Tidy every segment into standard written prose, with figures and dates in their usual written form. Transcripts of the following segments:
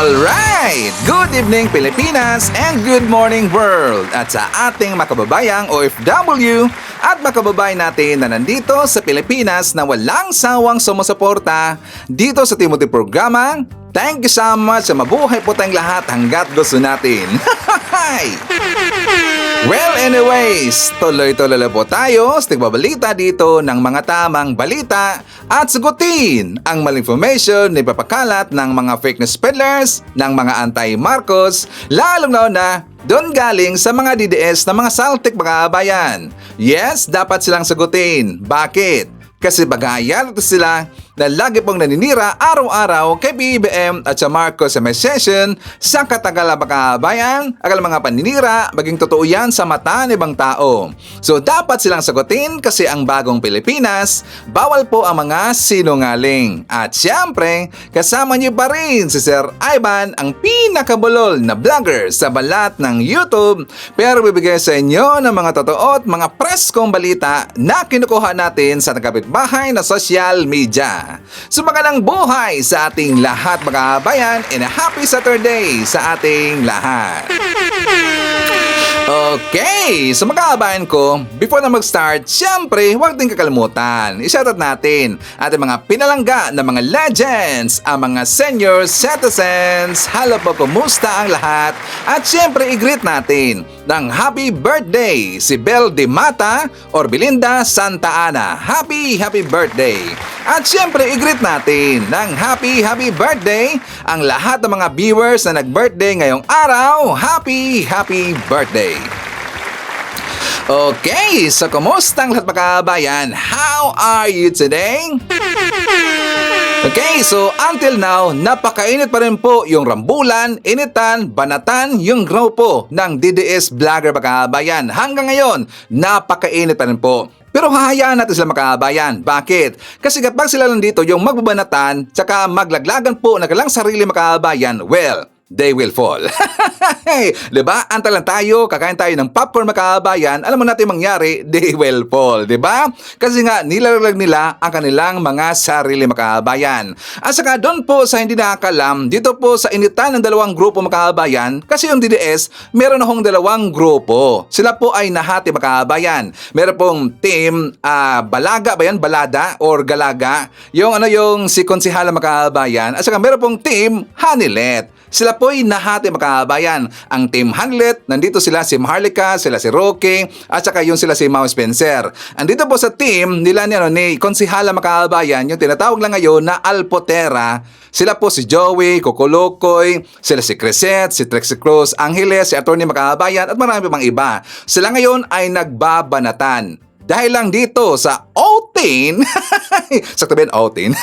Alright! Good evening Pilipinas and good morning world! At sa ating makababayang OFW at makababayan natin na nandito sa Pilipinas na walang sawang sumusuporta dito sa Timothy Programa, thank you so much sa mabuhay po tayong lahat hanggat gusto natin. Well anyways, tuloy-tuloy na po tayo sa tigbabalita dito ng mga tamang balita at sagutin ang maling information na ipapakalat ng mga fake news peddlers, ng mga anti-Marcos, lalong na doon galing sa mga DDS na mga saltik mga kabayan. Yes, dapat silang sagutin. Bakit? Kasi bagayal ito sila na lagi pong naninira araw-araw kay BBM at sa Marcos sa may session sa katagalan makabayan, akala mga paninira, maging totoo yan sa mata ng ibang tao. So dapat silang sagutin kasi ang bagong Pilipinas, bawal po ang mga sinungaling. At siyempre, kasama niyo pa rin si Sir Ivan, ang pinakabulol na vlogger sa balat ng YouTube, pero bibigay sa inyo ng mga totoo at mga preskong balita na kinukuha natin sa bahay na social media. So magandang buhay sa ating lahat mga kabayan and a happy Saturday sa ating lahat. Okay, so mga kabayan ko, before na mag-start, syempre huwag din kakalimutan. I-shoutout natin ating mga pinalangga na mga legends, ang mga senior citizens. Hello po, kumusta ang lahat? At syempre i-greet natin ng happy birthday si Bel de Mata or Belinda Santa Ana. Happy birthday! At syempre i-greet natin ng happy birthday ang lahat ng mga viewers na nag-birthday ngayong araw. Happy birthday! Okay, so kumusta ang lahat mga kabayan? How are you today? Okay, so until now, napakainit pa rin po yung rambulan, initan, banatan, yung grupo ng DDS vlogger mga kabayan. Hanggang ngayon, napakainit pa rin po. Pero hahayaan natin sila mga kabayan. Bakit? Kasi kapag sila lang dito yung magbabanatan, tsaka maglaglagan po ng kanilang sarili mga kabayan, well, they will fall. Diba? Antay lang tayo, kakain tayo ng popcorn mga kabayan, alam mo natin mangyari, they will fall. Diba? Kasi nga, nilalaglag nila ang kanilang mga sarili mga kabayan. At saka doon po sa hindi nakakalam, dito po sa initan ng dalawang grupo mga kabayan, kasi yung DDS, meron akong dalawang grupo. Sila po ay nahati mga kabayan. Meron pong team Balaga ba yan? Balada or Galaga? Yung si Konsihala mga kabayan. At saka meron pong team Hanilet. Sila po'y nahati mga kabayan. Ang Team Hanlet, nandito sila si Maharlika, sila si Roque, at saka yung sila si Mau Spencer. Andito po sa team nila ni Konsihala mga kabayan, yung tinatawag lang ngayon na Alpotera. Sila po si Joey, Kokolokoy, sila si Crescent, si Trexie Cruz, Angeles, si Atty. Mga kabayan, at marami pang iba. Sila ngayon ay nagbabanatan. Dahil lang dito sa Outin, sakto ba yun, Outin?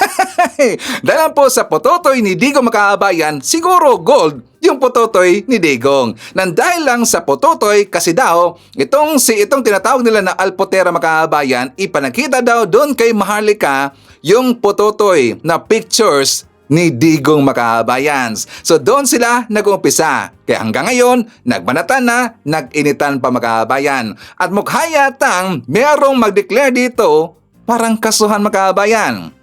Dahil lang po sa pototoy ni Digong mga kabayan, siguro gold yung pototoy ni Digong. Nandahil lang sa pototoy kasi daw, itong tinatawag nila na Alpotera mga kabayan, ipanakita daw doon kay Maharlika yung pototoy na pictures ni Digong mga kabayan. So doon sila nag-umpisa. Kaya hanggang ngayon, nagbanatan na, nag-initan pa mga kabayan. At mukha yatang merong mag-declare dito, parang kasuhan mga kabayan.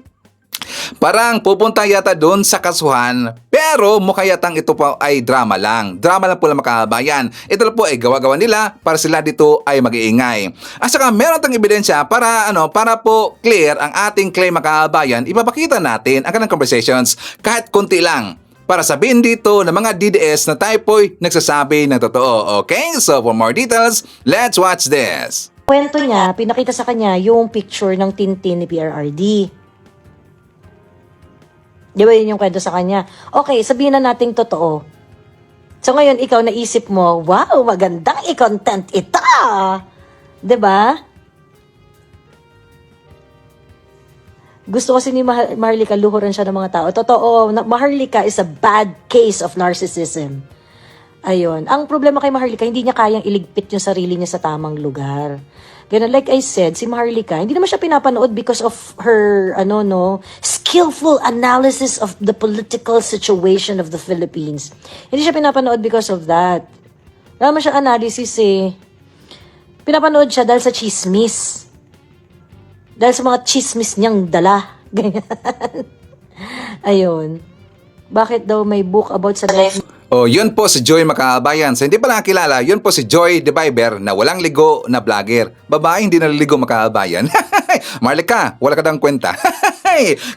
Parang pupunta yata doon sa kasuhan, pero mukha yatang ito po ay drama lang. Drama lang po lang mga kabayan. Ito po ay gawa-gawa nila para sila dito ay mag-iingay. At saka meron tayong ebidensya para po clear ang ating claim mga kabayan. Ipapakita natin ang kanang conversations kahit konti lang, para sabihin dito ng mga DDS na tayo po'y nagsasabi ng totoo. Okay? So for more details, let's watch this. Kwento niya, pinakita sa kanya yung picture ng Tintin ni PRRD. Di ba yun yung kwento sa kanya? Okay, sabihin na nating totoo. So ngayon, ikaw naisip mo, wow, magandang i-content ito! Di ba? Gusto kasi ni Maharlika, luhuran siya ng mga tao. Totoo, Maharlika is a bad case of narcissism. Ayun. Ang problema kay Maharlika, hindi niya kayang iligpit yung sarili niya sa tamang lugar. Ganun, like I said, si Maharlika, hindi naman siya pinapanood because of her, skillful analysis of the political situation of the Philippines. Hindi siya pinapanood because of that. Wala naman siya analysis eh. Pinapanood siya dahil sa chismis. Dahil sa mga chismis niyang dala. Ganyan. Ayun. Bakit daw may book about sa life? Oh, yun po si Joy Makabayan. Sa hindi pa nakakilala, yun po si Joy the Viber na walang ligo na vlogger. Babae hindi naliligo Makabayan. Marlika, wala ka daw kwenta.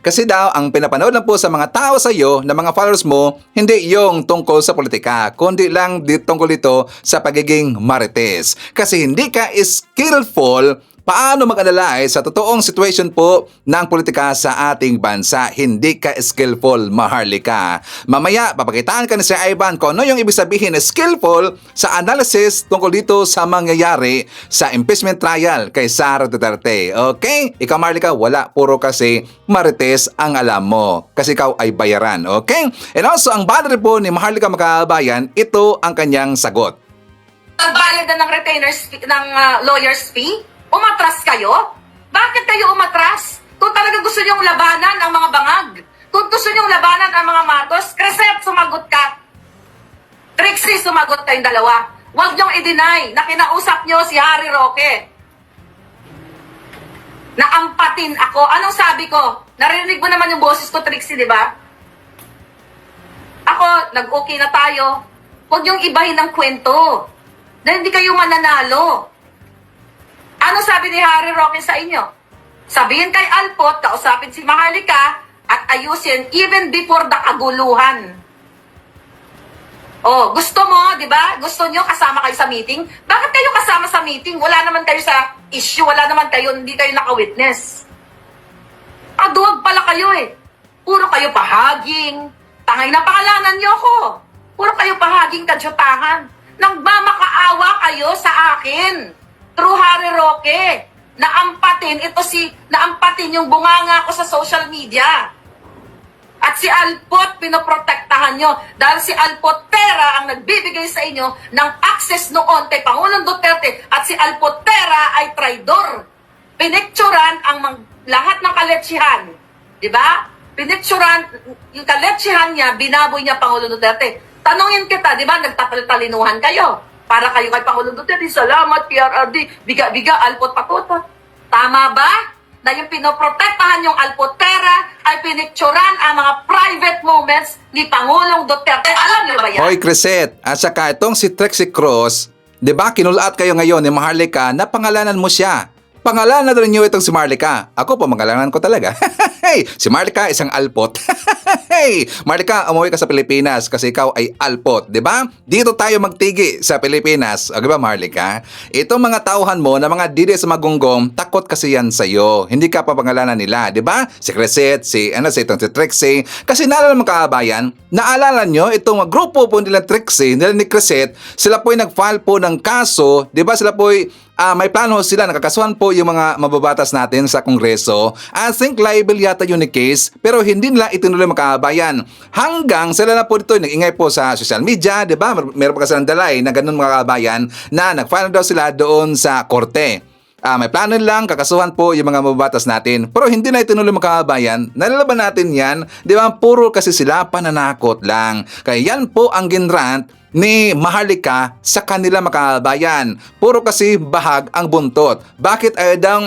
Kasi daw, ang pinapanood lang po sa mga tao sa iyo, na mga followers mo, hindi yung tungkol sa politika, kundi lang tungkol ito sa pagiging marites. Kasi hindi ka skillful paano mag-analyze sa totoong situation po ng politika sa ating bansa. Hindi ka skillful, Maharlika. Mamaya, papakitaan ka ni Sir Ivan kung ano yung ibig sabihin na skillful sa analysis tungkol dito sa mangyayari sa impeachment trial kay Sara Duterte. Okay? Ikaw, Maharlika, wala. Puro kasi marites ang alam mo. Kasi ikaw ay bayaran. Okay? And also, ang battery po ni Maharlika Makabayan, ito ang kanyang sagot. Nagbayad na ng retainers fee, ng lawyer's fee? Umatras kayo? Bakit kayo umatras? Kung talaga gusto niyong labanan ang mga bangag, kung gusto niyong labanan ang mga matos, Crescent, sumagot ka. Trixie, sumagot kayong dalawa. Huwag niyong i-deny na kinausap niyo si Harry Roque. Naampatin ako. Anong sabi ko? Narinig mo naman yung boses ko, Trixie, di ba? Ako, nag-okay na tayo. Huwag niyong ibahin ng kwento. Dahil hindi kayo mananalo. Ano sabi ni Harry Roque sa inyo? Sabihin kay Alpot, kausapin si Maharlika, at ayusin even before the kaguluhan. Oh, gusto mo, di ba? Gusto nyo kasama kayo sa meeting? Bakit kayo kasama sa meeting? Wala naman kayo sa issue, wala naman kayo, hindi kayo naka-witness. Duwag pala kayo eh. Puro kayo pahaging. Tangay na pangalanan nyo ko. Puro kayo pahaging kadyutahan. Nagmamakaawa kayo sa akin. Through Harry Roque. Naampatin yung bunganga ko sa social media. At si Alpot, pinoprotektahan nyo. Dahil si Alpot Pera ang nagbibigay sa inyo ng access noon kay Pangulong Duterte. At si Alpot Pera ay traidor. Pinicturan ang lahat ng kaletsihan. Diba? Pinicturan, yung kaletsihan niya, binaboy niya Pangulong Duterte. Tanungin kita, diba? Nagtatalinuhan kayo. Para kayo kay Pangulong Duterte, salamat, PRRD, biga-biga, Alpot Pakuta. Tama ba? Na yung pinoprotektahan yung Alpot Pera ay pinicturan ang mga private moments ni Pangulong Duterte. Alam niyo ba yan? Hoy, Crescent, at saka itong si Trixie Cross, di ba kinulat kayo ngayon ni Maharlika na pangalanan mo siya. Pangalanan rin niyo itong si Maharlika. Ako po, pangalanan ko talaga. Hey, si Maharlika isang Alpot. Hey, Maharlika, umuwi ka sa Pilipinas kasi ikaw ay Alpot, di ba? Dito tayo magtigi sa Pilipinas. O, di ba, Maharlika? Itong mga tauhan mo na mga didi sa magunggong, takot kasi yan sa'yo. Hindi ka pa pangalanan nila, di ba? Si Crescent, si Trixie. Kasi naalala mo kabayan, naalala nyo itong grupo po nila Trixie, nila ni Crescent, sila po'y nag-file po ng kaso, di ba? Sila po'y may plano sila, nakakasuhan po yung mga mababatas natin sa Kongreso. I think liable yata yun ni case, pero hindi nila itinuloy Makabayan. Hanggang sila na po dito, nag-ingay po sa social media, di ba? Meron pa kasi ng dalay na ganun Makabayan, na nag-file daw sila doon sa korte. May plano lang, kakasuhan po yung mga mababatas natin. Pero hindi na itinuloy Makabayan, nalalaban natin yan, di ba? Puro kasi sila pananakot lang. Kaya yan po ang ginrant ni Maharlika sa kanila Makabayan. Puro kasi bahag ang buntot. Bakit ayaw daw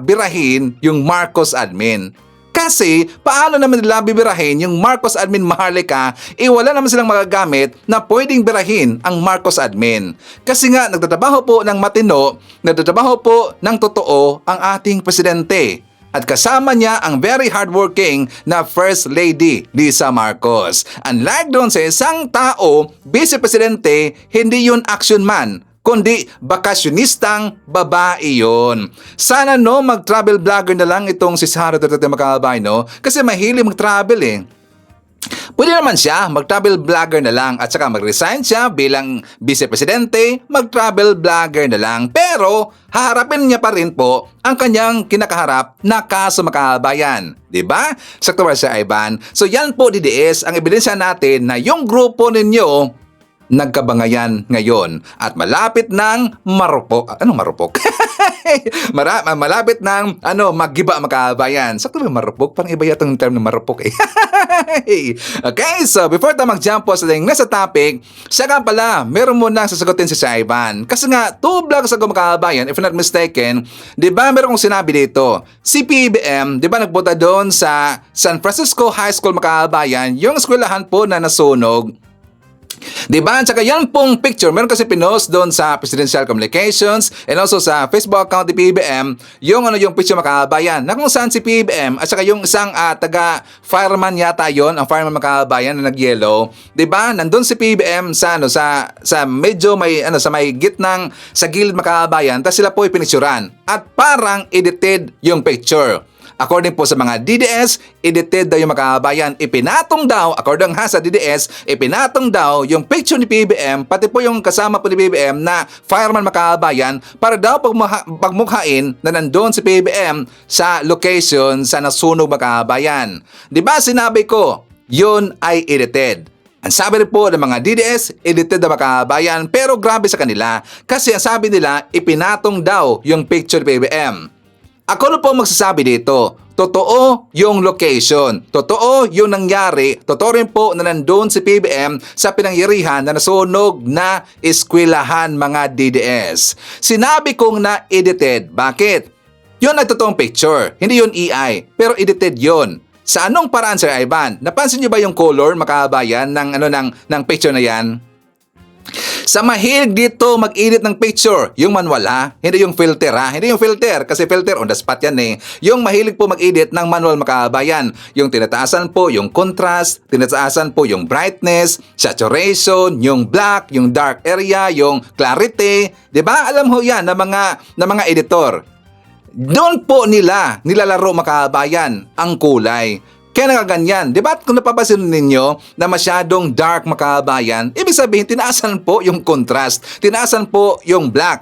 birahin yung Marcos admin? Kasi, paano naman nila bibirahin yung Marcos admin Maharlika, wala naman silang magagamit na pwedeng birahin ang Marcos admin. Kasi nga, nagtatrabaho po ng matino, nagtatrabaho po ng totoo ang ating presidente. At kasama niya ang very hardworking na First Lady Lisa Marcos. Unlike doon sa isang tao, Vice Presidente, hindi yun action man, kundi bakasyonistang babae yun. Sana mag-travel vlogger na lang itong si Sara Duterte Makabay, kasi mahilig mag-travel eh. Pwede naman siya, mag-travel vlogger na lang at saka mag-resign siya bilang vice-presidente, mag-travel vlogger na lang. Pero haharapin niya pa rin po ang kanyang kinakaharap na kaso Makabayan. Diba? Sakto ba siya, Ivan? So yan po, DDS, ang ebidensya natin na yung grupo ninyo nagkabangayan ngayon at malapit ng marupok. Anong marupok? Malapit ng maggiba mga kabayan. Sakto ba marupok? Parang iba yata yung term ng marupok eh. Okay, so before tayo mag-jump po sa next topic, siya nga pala, meron mo nang sasagutin si Ivan. Kasi nga, 2 vlogs ago mga kabayan, if not mistaken, di ba meron kong sinabi dito, si PBM, di ba nagpunta doon sa San Francisco High School mga kabayan, yung eskwelahan po na nasunog. Diba? At saka yan pong picture, meron kasi pinost doon sa Presidential Communications and also sa Facebook account ni PBM, yung picture makabayan na kung saan si PBM at saka yung isang taga fireman yata yon, ang fireman makabayan na nag-yellow. Diba? Nandun si PBM sa medyo may sa may gitnang sa gilid makabayan, tapos sila po ipinicturan at parang edited yung picture. According po sa mga DDS, edited daw yung mga kabayan. Ipinatong daw, according ha sa DDS, ipinatong daw yung picture ni PBM, pati po yung kasama po ni PBM na fireman mga kabayan, para daw pagmukhain na nandun si PBM sa location sa nasunog mga kabayan. Diba sinabi ko, yun ay edited. Ang sabi rin po ng mga DDS, edited na mga kabayan, pero grabe sa kanila kasi ang sabi nila, ipinatong daw yung picture ni PBM. Ako na po magsasabi dito, totoo yung location, totoo yung nangyari, totoo rin po na nandun si PBM sa pinangyarihan na nasunog na eskwelahan mga DDS. Sinabi kong na edited, bakit? Yun ay totoong picture, hindi yun AI, pero edited yun. Sa anong paraan, Sir Ivan? Napansin niyo ba yung color, makabayan, ng picture na yan? Sa mahilig dito mag-edit ng picture, yung manual ha, hindi yung filter ha, hindi yung filter kasi filter on the spot yan eh. Yung mahilig po mag-edit ng manual makabayan, yung tinataasan po yung contrast, tinataasan po yung brightness, saturation, yung black, yung dark area, yung clarity, 'di ba? Alam ho yan ng mga editor. Doon po nilalaro makabayan ang kulay. Kaya nakaganyan. Diba kung napapansin ninyo na masyadong dark makabayan, ibig sabihin tinaasan po yung contrast, tinaasan po yung black.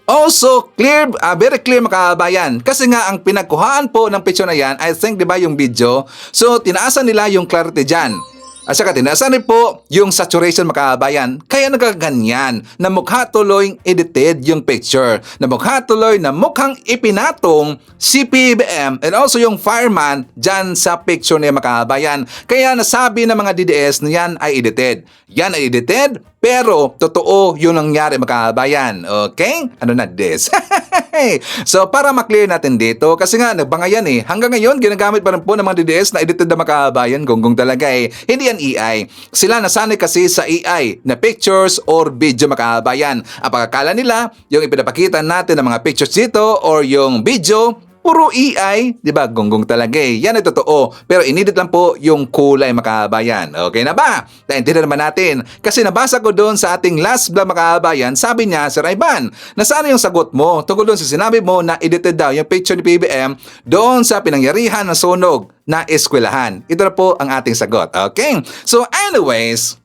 Also, clear, very clear makabayan. Kasi nga ang pinagkuhaan po ng picture na yan, I think diba yung video, so tinaasan nila yung clarity dyan. At saka tinaasan rin po yung saturation makabayan. Kaya nagaganyan na mukha tuloy edited yung picture. Na mukha tuloy na mukhang ipinatong si PBM and also yung fireman dyan sa picture niya makabayan. Kaya nasabi ng mga DDS na yan ay edited. Yan ay edited, pero totoo yung nangyari makabayan. Okay? Ano na this? So para maklear natin dito, kasi nga nagbangayan eh. Hanggang ngayon ginagamit pa rin po ng mga DDS na edited na makabayan. Gonggong talaga eh. Hindi yan AI. Sila nasanay kasi sa AI na pictures or video makabayan. Ang pagkakala nila, yung ipinapakita natin ng mga pictures dito or yung video, puro AI, di ba? Gonggong talaga eh. Yan ay totoo. Pero inedit lang po yung kulay makabayan. Okay na ba? Naintindihan naman natin. Kasi nabasa ko doon sa ating last vlog makabayan, sabi niya, Sir Ivan, nasaan yung sagot mo? Tungkol doon sa sinabi mo na edited daw yung picture ni PBM doon sa pinangyarihan ng sunog na eskwelahan. Ito na po ang ating sagot. Okay? So anyways,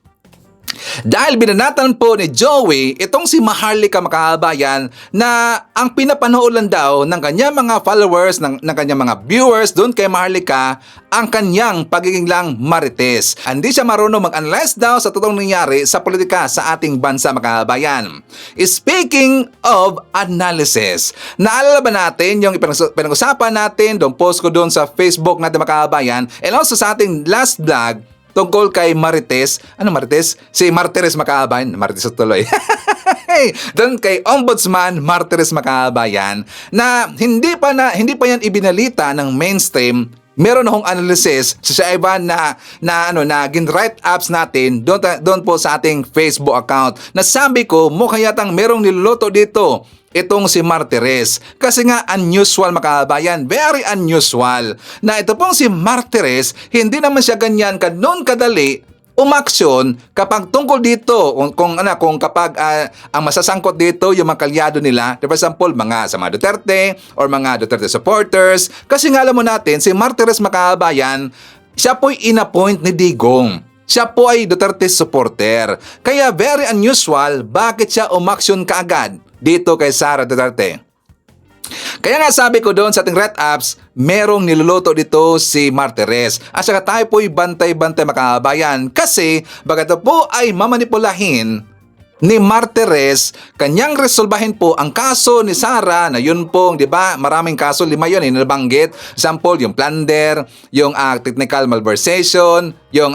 dahil binanatan po ni Joey itong si Maharlika makabayan na ang pinapanood lang daw ng kanyang mga followers, ng kanyang mga viewers doon kay Maharlika ang kanyang pagiging lang marites. Hindi siya marunong mag-analyze daw sa totoong nangyari sa politika sa ating bansa makabayan. Speaking of analysis, naalala ba natin yung pinag-usapan natin, doon post ko doon sa Facebook natin makabayan and also sa ating last vlog tungkol kay Marites. Ano Marites? Si Martires Makabayan. Marites tuloy. Doon kay Ombudsman Martires Makabayan na hindi pa yan ibinalita ng mainstream. Meron akong analysis sa Ivan na gin-write ups natin doon po sa ating Facebook account. Na sabi ko, mukha yatang merong niluluto dito itong si Martires. Kasi nga unusual makabayan, very unusual. Na ito pong si Martires, hindi naman siya ganyan kadali umaksyon kapag tungkol dito kung kapag ang masasangkot dito yung mga kalyado nila, for example sa mga Duterte or mga Duterte supporters. Kasi nga alam mo natin si Martires makabayan, siya po'y inappoint ni Digong. Siya po ay Duterte supporter. Kaya very unusual bakit siya umaksyon kaagad dito kay Sara Duterte. Kaya nga sabi ko doon sa ating Red Apps, merong niluluto dito si Martires. At saka tayo po'y bantay-bantay makabayan kasi bagat po ay mamanipulahin ni Martires, kanyang resolbahin po ang kaso ni Sara na yun pong, di ba, maraming kaso, 5 yun, nabanggit. Example, yung plunder, yung technical malversation, yung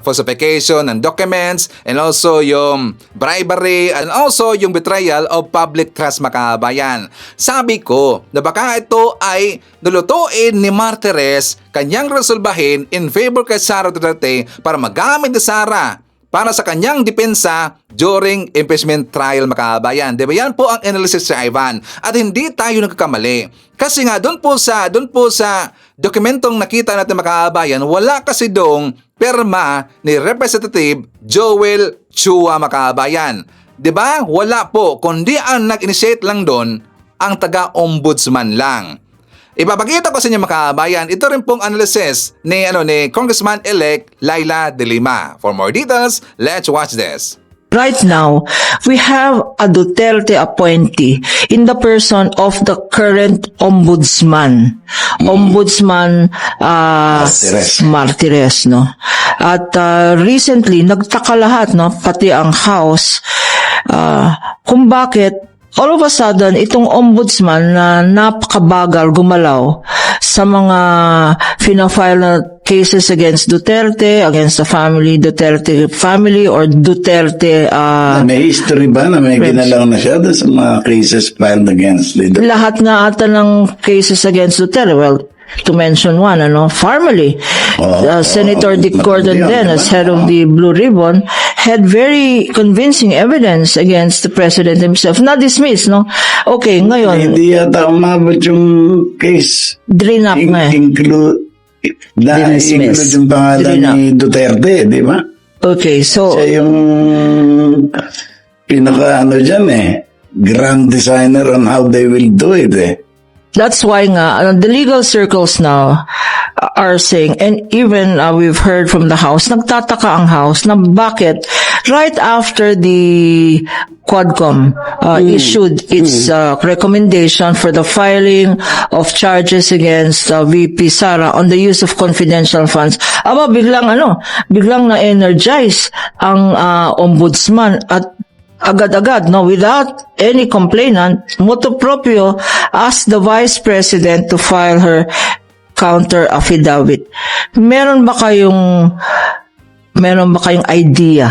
falsification ng documents, and also yung bribery, and also yung betrayal of public trust makabayan. Sabi ko na baka ito ay lulutuin ni Martires, kanyang resolbahin in favor kay Sara Duterte para magamit ni Sara para sa kanyang depensa during impeachment trial makabayan. Diba yan po ang analysis sa Ivan. At hindi tayo nagkakamali. Kasi nga doon po sa dokumentong nakita natin makabayan, wala kasi doong perma ni Representative Joel Chua makabayan. Diba? Wala po. Kundi ang nag-initiate lang doon ang taga-ombudsman lang. Ipapakita ko sa inyo makabayan, ito rin pong analysis ni Congressman-elect Laila De Lima. For more details, let's watch this. Right now, we have a Duterte appointee in the person of the current ombudsman. Ombudsman Martires, no? At recently, nagtaka lahat, no? Pati ang House, kung bakit all of a sudden, itong ombudsman na napakabagal gumalaw sa mga fina-file na cases against Duterte, against the Duterte family, or Duterte... may history ba na may ginalaw na siya doon sa mga cases filed against leader? Lahat nga ata ng cases against Duterte, well, to mention one, family. Senator Dick Gordon then, as head of the Blue Ribbon, had very convincing evidence against the president himself. Na dismissed, no? Okay, ngayon, Hindi yata umabot yung case. drain up nga eh. Include yung pangalan Drina. ni Duterte, di ba? Okay, so, Siya yung pinaka dyan grand designer on how they will do it that's why nga, the legal circles now are saying, and even we've heard from the House, nagtataka ang House na bakit right after the Quadcom issued its recommendation for the filing of charges against VP Sara on the use of confidential funds, biglang na-energize ang ombudsman at agad-agad, no, without any complainant, motu proprio asked the Vice President to file her counter affidavit. Meron ba kayong idea?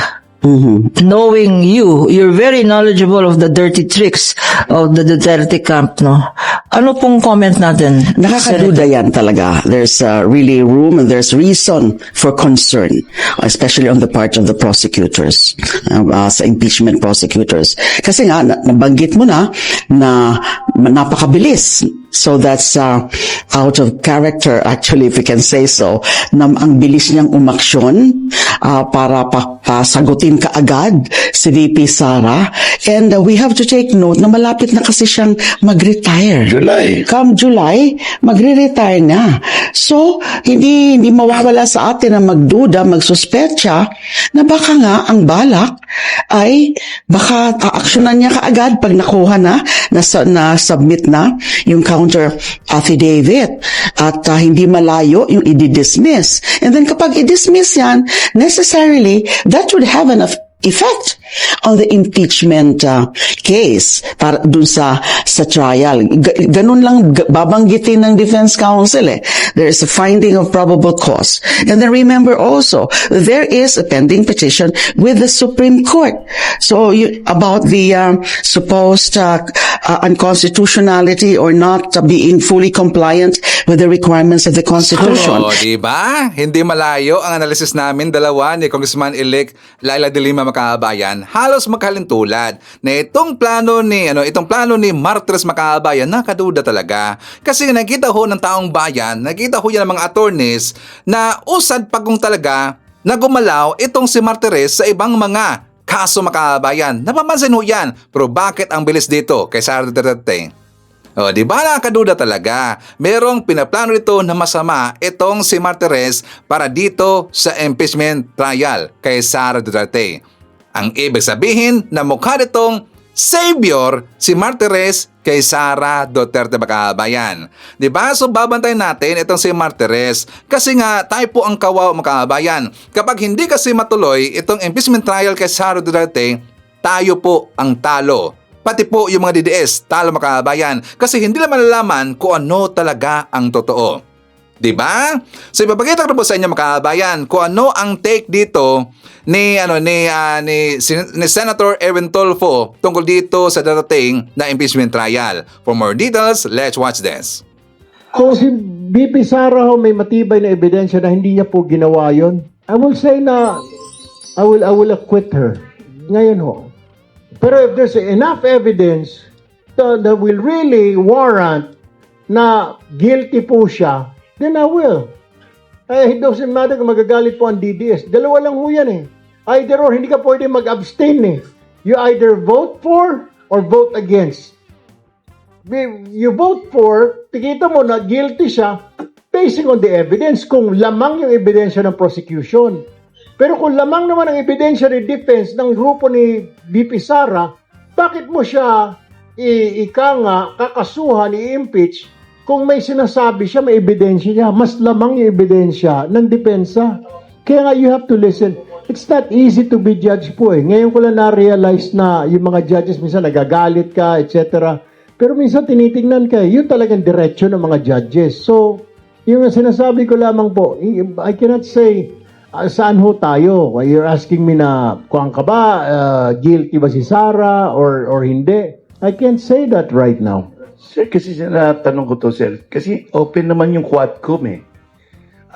Knowing you're very knowledgeable of the dirty tricks of the Duterte camp, no? Ano pong comment natin? Nakakaduda yan talaga. There's really room and there's reason for concern, especially on the part of the prosecutors, sa impeachment prosecutors. Kasi nga, nabanggit mo na napakabilis. So that's out of character, actually, if we can say so, na ang bilis niyang umaksyon para pasagutin kaagad si VP Sara. And we have to take note na malapit na kasi siyang mag-retire. July. Come July, magre-retire na. So, hindi mawawala sa atin na magduda, magsuspetsa na baka nga ang balak ay baka aaksyonan niya kaagad pag nakuha na submit na yung counter affidavit at hindi malayo yung i-dismiss. And then kapag i-dismiss yan, necessarily that would have an effect on the impeachment case para dun sa trial. Ganun lang babanggitin ng defense counsel There is a finding of probable cause. And then remember also, there is a pending petition with the Supreme Court. So about the supposed unconstitutionality or not being fully compliant with the requirements of the Constitution. Diba? Hindi malayo ang analysis namin dalawa ni Congressman-elect Laila De Lima makabayan. Halos magkalintulad na itong plano ni Martires makabayan, nakaduda talaga. Kasi nakita ho ng taong bayan, nakita ho yan ng mga attorneys na usad pagkong talaga na gumalaw itong si Martires sa ibang mga kaso makabayan. Napapansin ho yan. Pero bakit ang bilis dito kay Sara Duterte? O, di ba nakaduda talaga? Merong pinaplano nito na masama itong si Martires para dito sa impeachment trial kay Sara Duterte. Ang ibig sabihin na mukha nitong savior si Martires kay Sara Duterte mga kababayan. Diba? So babantayan natin itong si Martires kasi nga tayo po ang kawawa mga kababayan. Kapag hindi kasi matuloy itong impeachment trial kay Sara Duterte, tayo po ang talo. Pati po yung mga DDS, talo mga kababayan kasi hindi naman malalaman kung ano talaga ang totoo. Diba? So ipapakita ko po sa inyo mga kababayan kung ano ang take dito ni Senator Erwin Tulfo tungkol dito sa darating na impeachment trial. For more details, let's watch this. Kung si BP Sara ho may matibay na ebidensya na hindi niya po ginawa yon, I will say na I will acquit her. Ngayon ho. Pero if there's enough evidence that will really warrant na guilty po siya, then I will. It doesn't matter kung magagalit po ang DDS. Dalawa lang ho yan eh. Either or, hindi ka pwede mag-abstain eh. You either vote for or vote against. You vote for, tikita mo na guilty siya basing on the evidence, kung lamang yung ebidensya ng prosecution. Pero kung lamang naman ang ebidensya ng defense ng grupo ni BP Sara, bakit mo siya kakasuhan, i-impeach kung may sinasabi siya, may ebidensya niya? Mas lamang yung ebidensya ng depensa. Kaya nga, you have to listen. It's not easy to be judged po eh. Ngayon ko lang na-realize na yung mga judges minsan nagagalit ka, etc. Pero minsan tinitingnan ka, yun talagang diretsyo ng mga judges. So, yung sinasabi ko lamang po, I cannot say saan ho tayo. You're asking me na kung ka ba, guilty ba si Sara or hindi. I can't say that right now. Sir, kasi natanong ko to, sir. Kasi open naman yung Quadcom eh.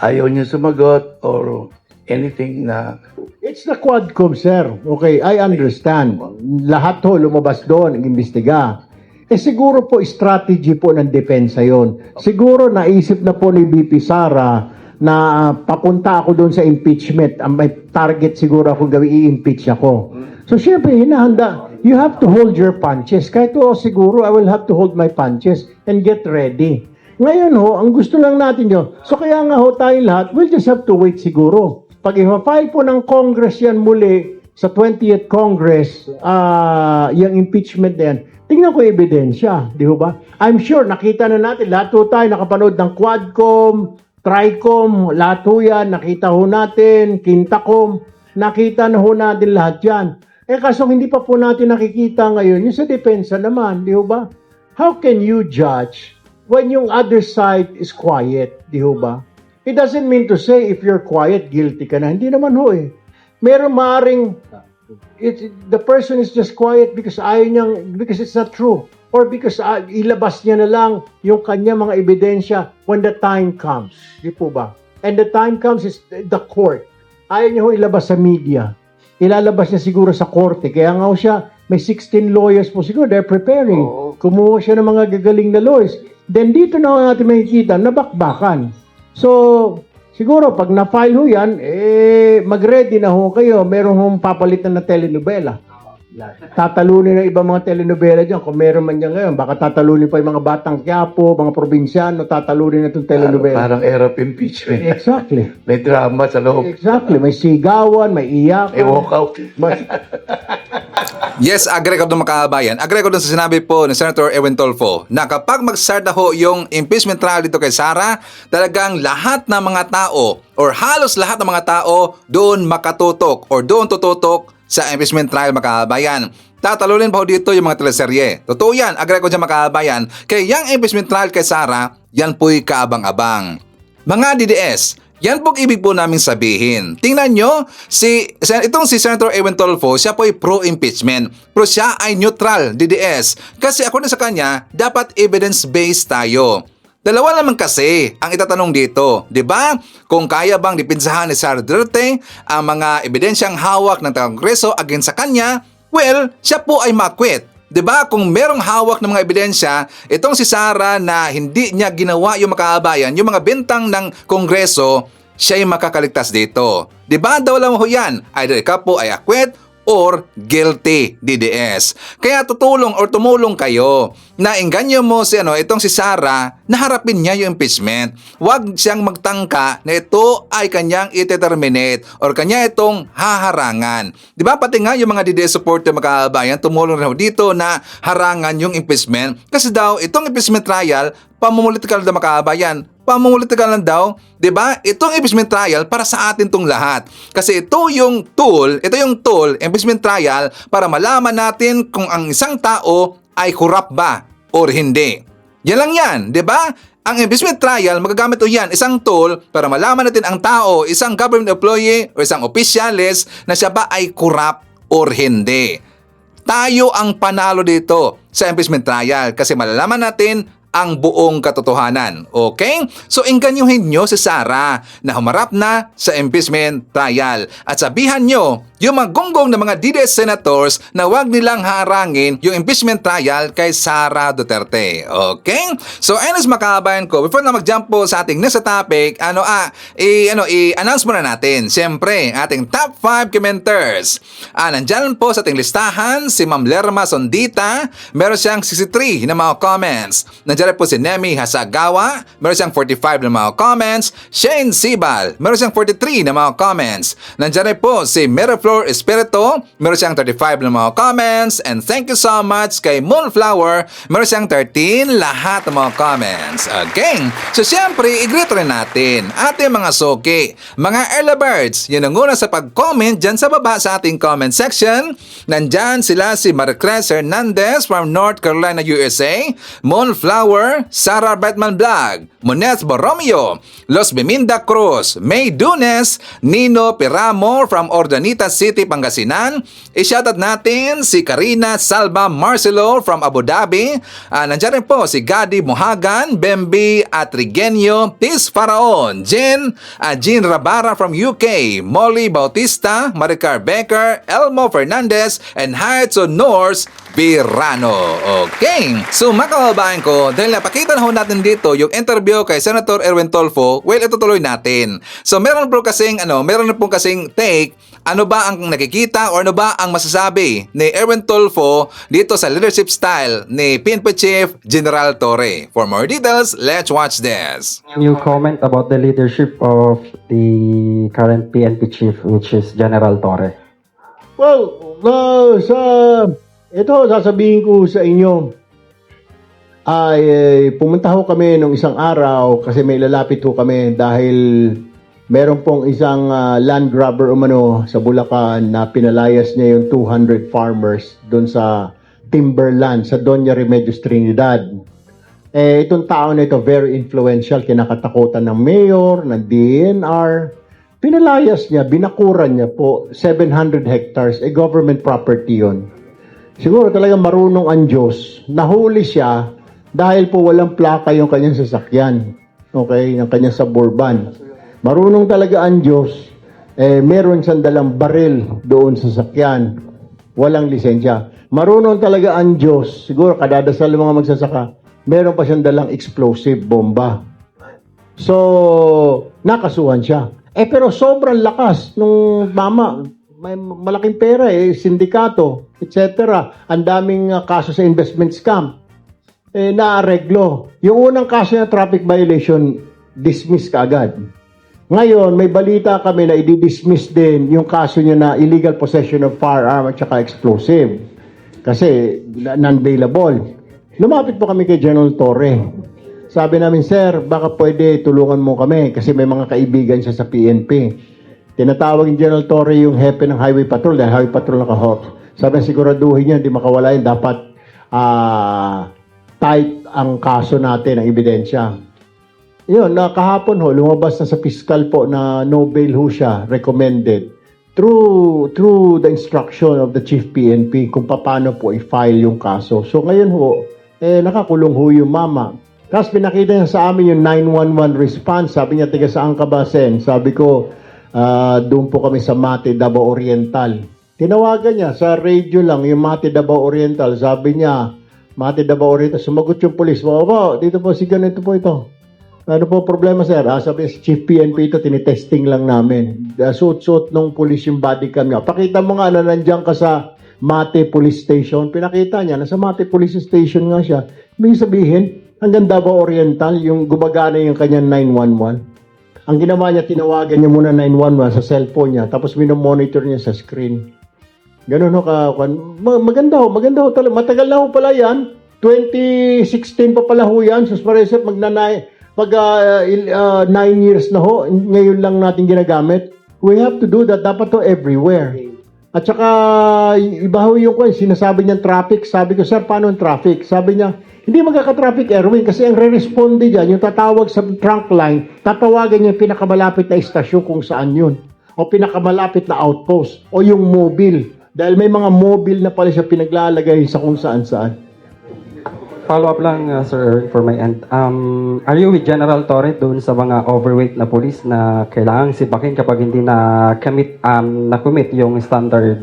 Ayaw niya sumagot or anything na... It's the Quadcom, sir. Okay, I understand. Lahat ho lumabas doon, imbestiga. Siguro po strategy po ng depensa yon. Siguro naisip na po ni BP Sara na papunta ako doon sa impeachment. May target siguro ako gawin, i-impeach ako. So syempre, hinahanda. You have to hold your punches. Kahit siguro, I will have to hold my punches and get ready. Ngayon ho, ang gusto lang natin yun. So kaya nga ho tayong lahat, we'll just have to wait siguro. Pag i-file po ng Congress yan muli sa 20th Congress, yung impeachment na yan, tingnan ko ebidensya, di ba? I'm sure, nakita na natin, lahat ho tayo nakapanood ng Quadcom, Tricom, lahat ho yan, nakita ho natin, Quintacom, nakita na ho natin lahat yan. Kaso hindi pa po natin nakikita ngayon, yung sa depensa naman, di ba? How can you judge when yung other side is quiet, di ba? It doesn't mean to say if you're quiet, guilty ka na. Hindi naman ho eh. Meron maaring, the person is just quiet because because it's not true. Or because ilabas niya na lang yung kanya mga ebidensya when the time comes. Di po ba? And the time comes is the court. Ayaw niya ho ilabas sa media. Ilalabas niya siguro sa korte. Kaya nga siya, may 16 lawyers po siguro, they're preparing. Kumuha siya ng mga gagaling na lawyers. Then dito na natin makikita, nabakbakan. So, siguro pag na-file ho yan, mag-ready na ho kayo. Meron hong papalitan na telenovela. Tatalunin ng ibang mga telenovela dyan. Kung meron man dyan ngayon, baka tatalunin pa yung mga batang Quiapo, mga probinsyano, tatalunin na itong telenovela. Parang era of impeachment. Exactly. May drama sa loob. Exactly. May sigawan, may iyakan. May walkout. Yes, agree ko doon mga kababayan. Agree ko doon sa sinabi po ni Senator Erwin Tulfo na kapag mag-start na ho yung impeachment trial dito kay Sara, talagang lahat ng mga tao or halos lahat ng mga tao doon makatutok or doon tututok sa impeachment trial mga kababayan. Tatalunin pa ho dito yung mga teleserye. Totoo yan, agree ko dyan mga kababayan. Kaya yung impeachment trial kay Sara, yan po'y kaabang-abang. Mga DDS, yan pong ibig po namin sabihin. Tingnan nyo, itong si Senator Erwin Tulfo, siya po ay pro-impeachment. Pero siya ay neutral, DDS. Kasi according sa kanya, dapat evidence-based tayo. Dalawa naman kasi ang itatanong dito, di ba? Kung kaya bang dipinsahan ni Sara Duterte ang mga ebidensyang hawak ng Kongreso against sa kanya, well, siya po ay makwit. 'Di ba? Kung merong hawak ng mga ebidensya, itong si Sara na hindi niya ginawa yung makaabayan, yung mga bintang ng Kongreso, siya ay makakaligtas dito. 'Di ba? Daw lang ho yan. Either ikaw po ay akwet or guilty DDS. Kaya tumulong kayo na engganyo mo itong si Sara na harapin niya yung impeachment. Huwag siyang magtangka na ito ay kanyang ite-terminate or kanya itong haharangan. Di ba pati nga yung mga DDS supporter mga kabayan tumulong raw dito na harangan yung impeachment kasi daw itong impeachment trial pamumulitikal na mga kabayan. Pamumulitikal lang daw, 'di ba? Itong impeachment trial para sa atin tong lahat. Kasi ito yung tool, impeachment trial para malaman natin kung ang isang tao ay corrupt ba or hindi. Yan lang yan, 'di ba? Ang impeachment trial, magagamit o yan, isang tool para malaman natin ang tao, isang government employee o isang opisyalis na siya ba ay corrupt or hindi. Tayo ang panalo dito sa impeachment trial kasi malalaman natin ang buong katotohanan. Okay? So, enganyuhin nyo si Sara na humarap na sa impeachment trial at sabihan nyo yung mga gonggong na mga DDS senators na wag nilang harangin yung impeachment trial kay Sara Duterte. Okay? So, anyways mga kabayan ko, before na mag-jump po sa ating next topic, i-announce muna natin. Siyempre, ating top 5 commenters. Nandyan po sa ating listahan si Ma'am Lerma Sondita. Meron siyang 63 na mga comments. Nandiyan po si Nemi Hasagawa, meron siyang 45 na mga comments. Shane Sibal, meron siyang 43 na mga comments. Nandiyan po si Meraflor Espirito, meron siyang 35 na mga comments. And thank you so much kay Moonflower, meron siyang 13 lahat ng mga comments. Okay, so siyempre, i-greet rin natin ating mga soki, mga early birds, yun ang una sa pag-comment dyan sa baba sa ating comment section. Nandyan sila si Maricruz Hernandez from North Carolina, USA, Moonflower, Sarah Batman Vlog, Mones Borromeo, Los Biminda Cruz, May Dunes, Nino Piramo from Ordanita City, Pangasinan. I-shoutout natin si Karina Salva Marcelo from Abu Dhabi. Nandiyan rin po si Gadi Mohagan, Bembi Atrigenio, Tis Faraon, Jean Rabara from UK, Molly Bautista, Maricar Becker, Elmo Fernandez, and Heitzo Norse Virano. Okay. So mga kababayan ko, dahil napakita na ho natin dito yung interview kay Senator Erwin Tolfo, well, itutuloy natin. So meron po kasing take, ano ba ang nakikita or ano ba ang masasabi ni Erwin Tolfo dito sa leadership style ni PNP Chief General Torre. For more details, let's watch this. You comment about the leadership of the current PNP chief, which is General Torre. Well, ito sasabihin ko sa inyo, ay pumunta ho kami nung isang araw kasi may lalapit ho kami dahil meron pong isang land grabber umano sa Bulacan na pinalayas niya yung 200 farmers doon sa timberland sa Doña Remedios Trinidad. Itong tao na ito very influential, kinakatakutan ng mayor, ng DNR. Pinalayas niya, binakuran niya po 700 hectares, government property yun. Siguro talagang marunong ang Diyos. Nahuli siya dahil po walang plaka yung kanyang sasakyan. Okay? Yung kanyang suburban. Marunong talaga ang Diyos. Meron siyang dalang baril doon sa sasakyan. Walang lisensya. Marunong talaga ang Diyos. Siguro kadadasal ng mga magsasaka. Meron pa siyang dalang explosive bomba. So, nakasuhan siya. Pero sobrang lakas nung mama. May malaking pera sindikato, etc. Ang daming kaso sa investment scam. Naareglo. Yung unang kaso na traffic violation, dismiss kaagad. Ngayon, may balita kami na i-dismiss din yung kaso niya na illegal possession of firearm at saka explosive. Kasi non-bailable. Lumapit po kami kay General Torre. Sabi namin, sir, baka pwede tulungan mo kami kasi may mga kaibigan siya sa PNP. Tinatawag ni General Torre yung hepe ng Highway Patrol dahil Highway Patrol nakahawk. Sabi siguraduhin niya, hindi makawala yun. Dapat tight ang kaso natin, ang ebidensya. Yun, kahapon ho, lumabas na sa fiscal po na no bail ho siya, recommended. Through the instruction of the Chief PNP kung paano po i-file yung kaso. So ngayon ho, nakakulong ho yung mama. Tapos pinakita niya sa amin yung 911 response. Sabi niya, tiga saan ka ba, Sen? Sabi ko, doon po kami sa Mate, Davao Oriental. Tinawagan niya sa radio lang yung Mate, Davao Oriental. Sabi niya, Mate, Davao Oriental. Sumagot yung polis. Dito po si ganito po ito. Ano po problema, sir? Sabi sa Chief PNP ito, tinitesting lang namin. Suot-suot nung police yung body cam niya. Pakita mo nga na nandiyan ka sa Mate Police Station. Pinakita niya, nasa Mate Police Station nga siya. May sabihin, hanggang Davao Oriental, yung gumagana yung kanyang 911. Ang ginawa niya, tinawagan niya muna 911 sa cellphone niya, tapos minomonitor niya sa screen. Ganun ho ka. Maganda ho talaga. Matagal na ho pala yan. 2016 pa pala ho yan. Sus Marisep, mag 9 years na ho. Ngayon lang natin ginagamit. We have to do that. Dapat to everywhere. At saka, iba ho yung sinasabi niya traffic. Sabi ko, sir, paano ang traffic? Sabi niya, hindi magkaka-traffic, Erwin, kasi ang re-responde dyan, yung tatawag sa trunk line, tatawagan niya yung pinakamalapit na istasyon kung saan yun. O pinakamalapit na outpost. O yung mobile. Dahil may mga mobile na pala siya pinaglalagay sa kung saan-saan. Follow-up lang, sir, for my end. Are you with General Torre doon sa mga overweight na police na kailangang sibakin kapag hindi na-commit yung standard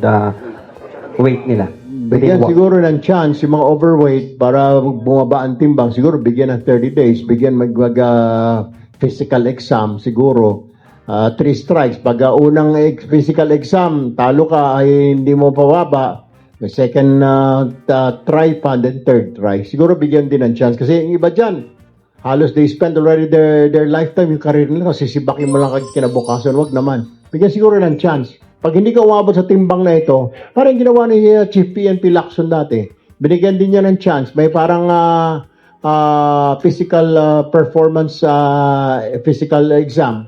weight nila? Bigyan siguro ng chance yung mga overweight para bumaba ang timbang. Siguro bigyan ng 30 days. Bigyan physical exam siguro. 3 strikes. Pag unang physical exam, talo ka ay hindi mo pababa. May second try pa, then third try. Siguro bigyan din ng chance. Kasi yung iba dyan, halos they spend already their lifetime, yung career nila. Kasi sibakin mo lang kinabukasan. Wag naman. Bigyan siguro ng chance. Pag hindi ka umabot sa timbang na ito, parang ginawa ni Chief PNP Lacson dati. Binigyan din niya ng chance. May parang physical performance, physical exam.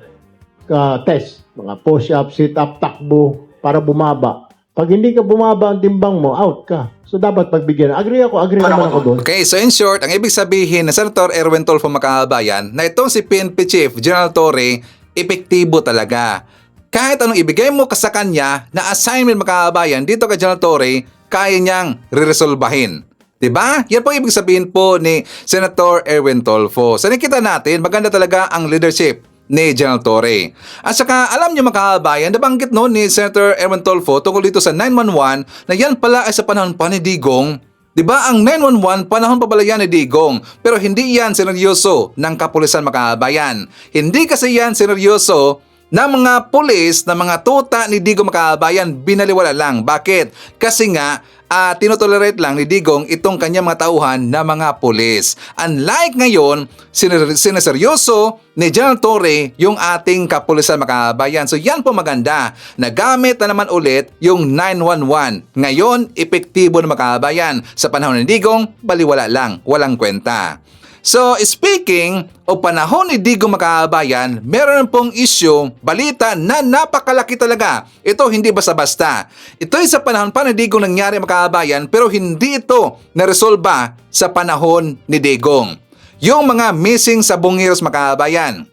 Test, mga push-up, sit-up, takbo, para bumaba. Pag hindi ka bumaba ang timbang mo, out ka. So dapat pagbigyan. Agree naman ako doon. Okay, so in short, ang ibig sabihin ng Senator Erwin Tulfo Makabayan na itong si PNP Chief General Torre, epektibo talaga. Kahit anong ibigay mo sa kanya na assignment Makabayan dito kay General Torre, kaya niyang re-resolbahin. Diba? Yan po ibig sabihin po ni Senator Erwin Tulfo. So nakita natin, maganda talaga ang leadership ni General Torre. At saka, alam niyo Makabayan, nabanggit no ni Senator Erwin Tulfo tungkol dito sa 911 na yan pala ay sa panahon pa ni Digong. Diba? Ang 911, panahon pa pala yan ni Digong. Pero hindi yan sineryoso ng kapulisan Makabayan. Hindi kasi yan sineryoso ng mga pulis, na mga tuta ni Digong Makabayan, binaliwala lang. Bakit? Kasi nga, tinotolerate lang ni Digong itong kanyang mga tauhan na mga pulis. Unlike ngayon, sineseryoso ni General Torre yung ating kapulisan Makabayan. So yan po maganda. Nagamit na naman ulit yung 911. Ngayon, epektibo na Makabayan. Sa panahon ni Digong, baliwala lang. Walang kwenta. So, speaking o panahon ni Digong Makabayan, meron pong issue, balita na napakalaki talaga. Ito hindi basta-basta. Ito ay sa panahon pa ni Digong nangyari Makabayan, pero hindi ito naresolba sa panahon ni Digong. Yung mga missing sa Bungiros Makabayan.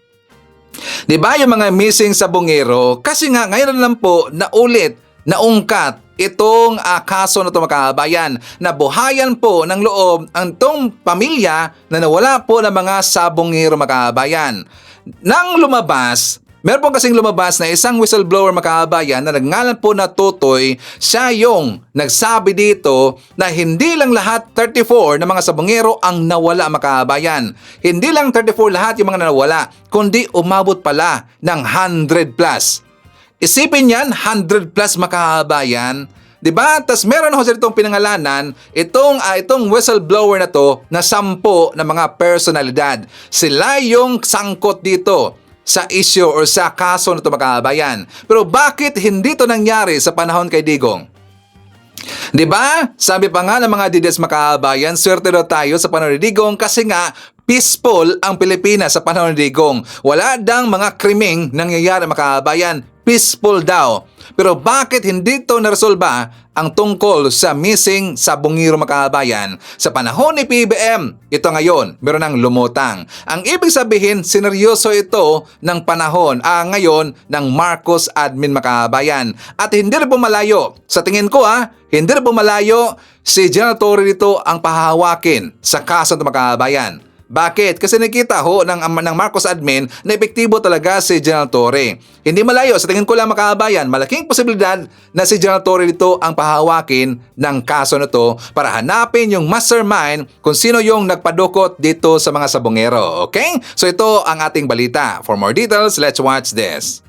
Diba yung mga missing sa Bungero? Kasi nga ngayon lang po na ulit, naungkat itong kaso na ito Makabayan, na buhayan po ng loob ang itong pamilya na nawala po ng mga sabongero Makabayan. Nang lumabas, meron po kasing lumabas na isang whistleblower Makabayan na nagngalan po na Tutoy. Siya yung nagsabi dito na hindi lang lahat 34 na mga sabongero ang nawala Makabayan. Hindi lang 34 lahat yung mga nawala, kundi umabot pala ng 100 plus. Isipin yan, 100 plus Makabayan. Diba? Tapos meron ho itong pinangalanan, itong whistleblower na to na 10 na mga personalidad. Sila yung sangkot dito sa issue or sa kaso na ito Makabayan. Pero bakit hindi to nangyari sa panahon kay Digong? Diba? Sabi pa nga ng mga DDS Makabayan, swerte daw tayo sa panahon ni Digong kasi nga peaceful ang Pilipinas sa panahon ni Digong. Wala dang mga krimeng nangyayari Makabayan. Peaceful daw. Pero bakit hindi ito naresolba ang tungkol sa missing sa Bungiro Makabayan sa panahon ni PBM? Ito ngayon, meron ng lumutang. Ang ibig sabihin, sineryoso ito ng panahon ngayon ng Marcos admin Makabayan. At hindi rin pumalayo. Sa tingin ko hindi rin pumalayo si General Torre dito ang pahahawakin sa kaso ng Makabayan. Bakit? Kasi nakita ho ng Marcos admin na epektibo talaga si General Torre. Hindi malayo, sa tingin ko lang mga kababayan, malaking posibilidad na si General Torre dito ang pahawakin ng kaso na to para hanapin yung mastermind kung sino yung nagpadukot dito sa mga sabongero. Okay? So ito ang ating balita. For more details, let's watch this.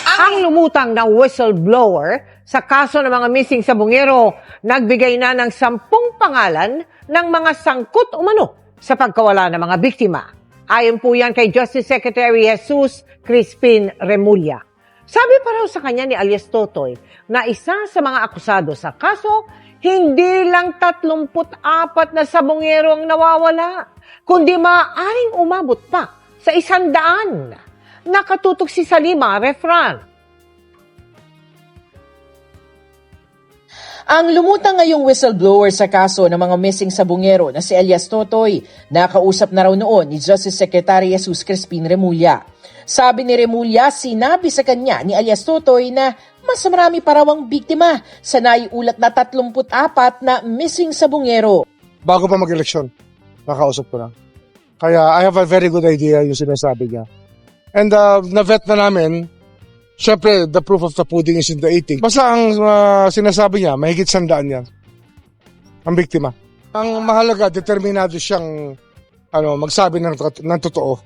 Ang lumutang na whistleblower sa kaso ng mga missing sabongero, nagbigay na ng 10 pangalan ng mga sangkot umano sa pagkawala ng mga biktima. Ayon po yan kay Justice Secretary Jesus Crispin Remulla. Sabi pa raw sa kanya ni alias Totoy na isa sa mga akusado sa kaso, hindi lang 34 na sabongero ang nawawala, kundi maaaring umabot pa sa 100. Nakatutok si Salima Refran. Ang lumutang ngayong whistleblower sa kaso ng mga missing sabongero na si alias Totoy, nakausap na raw noon ni Justice Secretary Jesus Crispin Remulla. Sabi ni Remulla, sinabi sa kanya ni alias Totoy na mas marami pa raw ang biktima sa naiulat na 34 na missing sabongero. Bago pa mag-eleksyon, nakausap ko na. Kaya I have a very good idea yung sinasabi niya. And na-vet na namin, syempre, the proof of the pudding is in the eating. Basta ang sinasabi niya, mahigit 100 yan. Ang biktima. Ang mahalaga, determinado siyang magsabi ng totoo.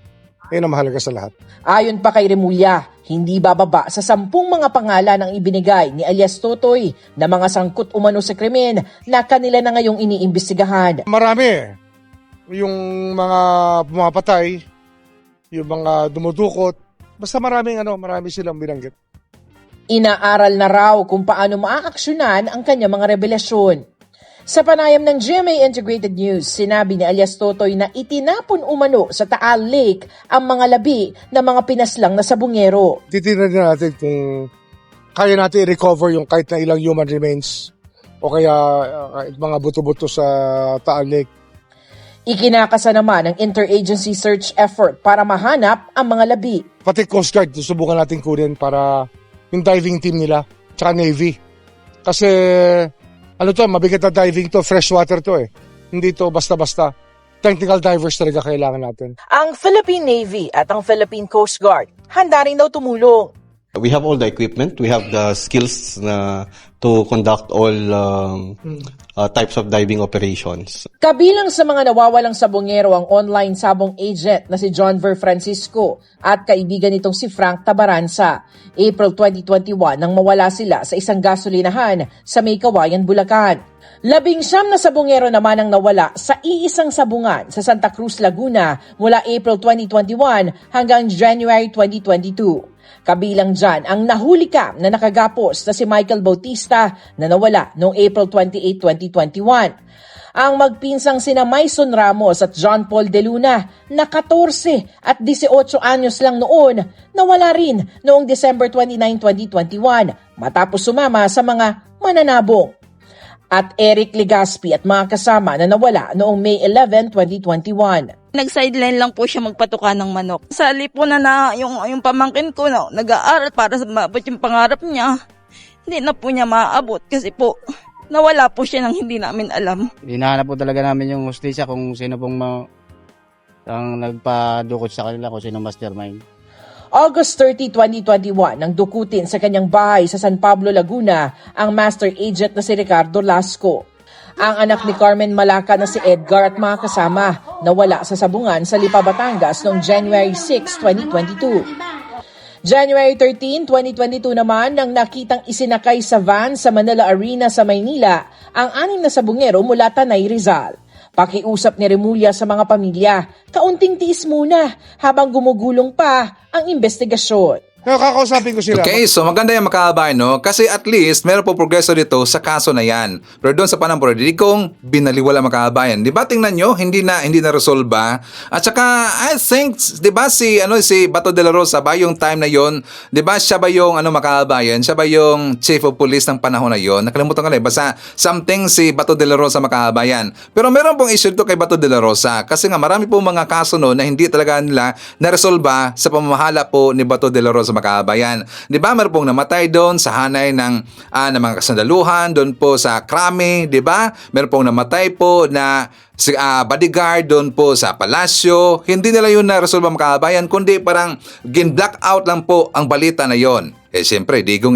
Yan ang mahalaga sa lahat. Ayon pa kay Remulla, hindi bababa sa 10 mga pangalan ang ibinigay ni alias Totoy na mga sangkot umano sa krimen na kanila na ngayong iniimbestigahan. Marami. Yung mga pumapatay, yung mga dumudukot, basta marami silang binanggit. Inaaral na raw kung paano maaaksyonan ang kanyang mga revelasyon. Sa panayam ng GMA Integrated News, sinabi ni alias Totoy na itinapon umano sa Taal Lake ang mga labi ng mga pinaslang na sabongero. Titignan natin kung kaya natin i-recover yung kahit na ilang human remains o kaya mga buto-buto sa Taal Lake. Ikinakasa naman ang interagency search effort para mahanap ang mga labi. Pati Coast Guard, susubukan natin kunin para yung diving team nila, tsaka Navy. Kasi, mabigat na diving to, freshwater to eh. Hindi to basta-basta. Technical divers talaga kailangan natin. Ang Philippine Navy at ang Philippine Coast Guard, handa rin daw tumulong. We have all the equipment. We have the skills to conduct all types of diving operations. Kabilang sa mga nawawalang sabongero ang online sabong agent na si John Ver Francisco at kaibigan nitong si Frank Tabaranza. April 2021 nang mawala sila sa isang gasolinahan sa May Kawayan, Bulacan. 19 na sabongero naman ang nawala sa iisang sabungan sa Santa Cruz, Laguna mula April 2021 hanggang January 2022. Kabilang dyan ang nahulikam na nakagapos na si Michael Bautista na nawala noong April 28, 2021. Ang magpinsang sina Maison Ramos at John Paul De Luna na 14 at 18 anyos lang noon, nawala rin noong December 29, 2021 matapos sumama sa mga mananabong. At Eric Legaspi at mga kasama na nawala noong May 11, 2021. Nag-sideline lang po siya magpatuka ng manok. Sa lipo na yung pamangkin ko nag-aaral para sa maabot yung pangarap niya. Hindi na po niya maaabot kasi po nawala po siya nang hindi namin alam. Hinahanap po talaga namin yung hustisya kung sino pong ang nagpadukot sa kanila, kung sino mastermind. August 30, 2021 nang dukutin sa kanyang bahay sa San Pablo, Laguna ang master agent na si Ricardo Lasco. Ang anak ni Carmen Malaca na si Edgar at mga kasama nawala sa sabungan sa Lipa, Batangas noong January 6, 2022. January 13, 2022 naman nang nakitang isinakay sa van sa Manila Arena sa Maynila ang 6 na sabungero mula Tanay, Rizal. Pakiusap ni Remulla sa mga pamilya, kaunting tiis muna habang gumugulong pa ang investigasyon. Kakausapin ko sila. Okay, so maganda yung makahabay, no? Kasi at least meron po progreso dito sa kaso na yan. Pero doon sa panampuridikong binaliwala makahabayan. Di ba tingnan nyo, hindi na resolba. At saka, I think, di ba si Bato de la Rosa ba yung time na yon? Di ba siya ba yung makahabayan? Siya ba yung chief of police ng panahon na yon? Nakalimutan ko na basta something si Bato de la Rosa makahabayan. Pero meron pong issue dito kay Bato de la Rosa. Kasi nga marami po mga kaso no na hindi talaga nila naresolba sa pamamahala po ni Bato de la Rosa mga kabayan. Di ba, meron pong namatay doon sa hanay ng mga kasandaluhan, doon po sa Krami, di ba? Meron pong namatay po na bodyguard doon po sa palasyo. Hindi nila yun na-resolve mga kabayan, kundi parang gin-black out lang po ang balita na yon. Siyempre, Digong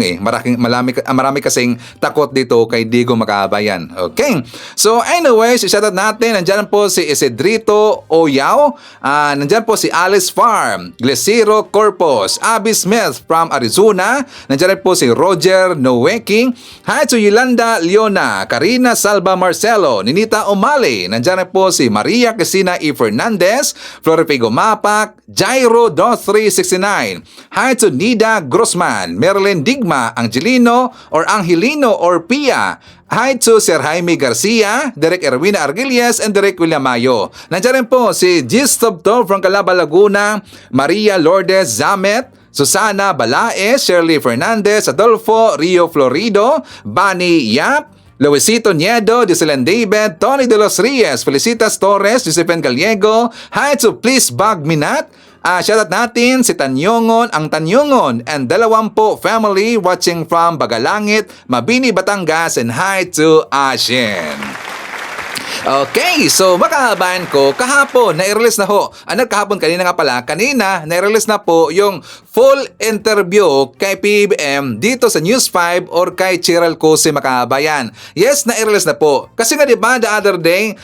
marami kasing takot dito kay Digong makabayan. Okay? So, anyways, shoutout natin. Nandyan po si Isidrito Oyao. Nandyan po si Alice Farm, Glesiro Corpus, Abby Smith from Arizona. Nandyan po si Roger Noweki. Hi to Yolanda Leona, Karina Salva Marcelo, Ninita Omale. Nandyan po si Maria Cristina E. Fernandez, Floripigo Mapak, Jairo 2369. Hi to Nida Grossman, Marilyn Digma, Angelino or Pia. Hi to Sir Jaime Garcia, Derek Erwina Argilias, and Derek William Mayo. Nandiyan rin po si Gis Tobto from Calaba, Laguna, Maria Lourdes Zamet, Susana Balaes, Shirley Fernandez, Adolfo Rio Florido, Bani Yap, Luisito Niedo, Diselen David, Tony De Los Reyes, Felicitas Torres, Josephine Gallego. Hi to Please Bag Minat. Shoutout natin si Tanyongon, ang Tanyongon, and 20 family watching from Bagalangit, Mabini, Batangas, and hi to Ashen. Okay, so makahabayan ko, kahapon, na-release na ho. Kanina, na-release na po yung full interview kay PBBM dito sa News 5 or kay Chiral Cose makahabayan. Yes, na-release na po. Kasi nga diba, the other day,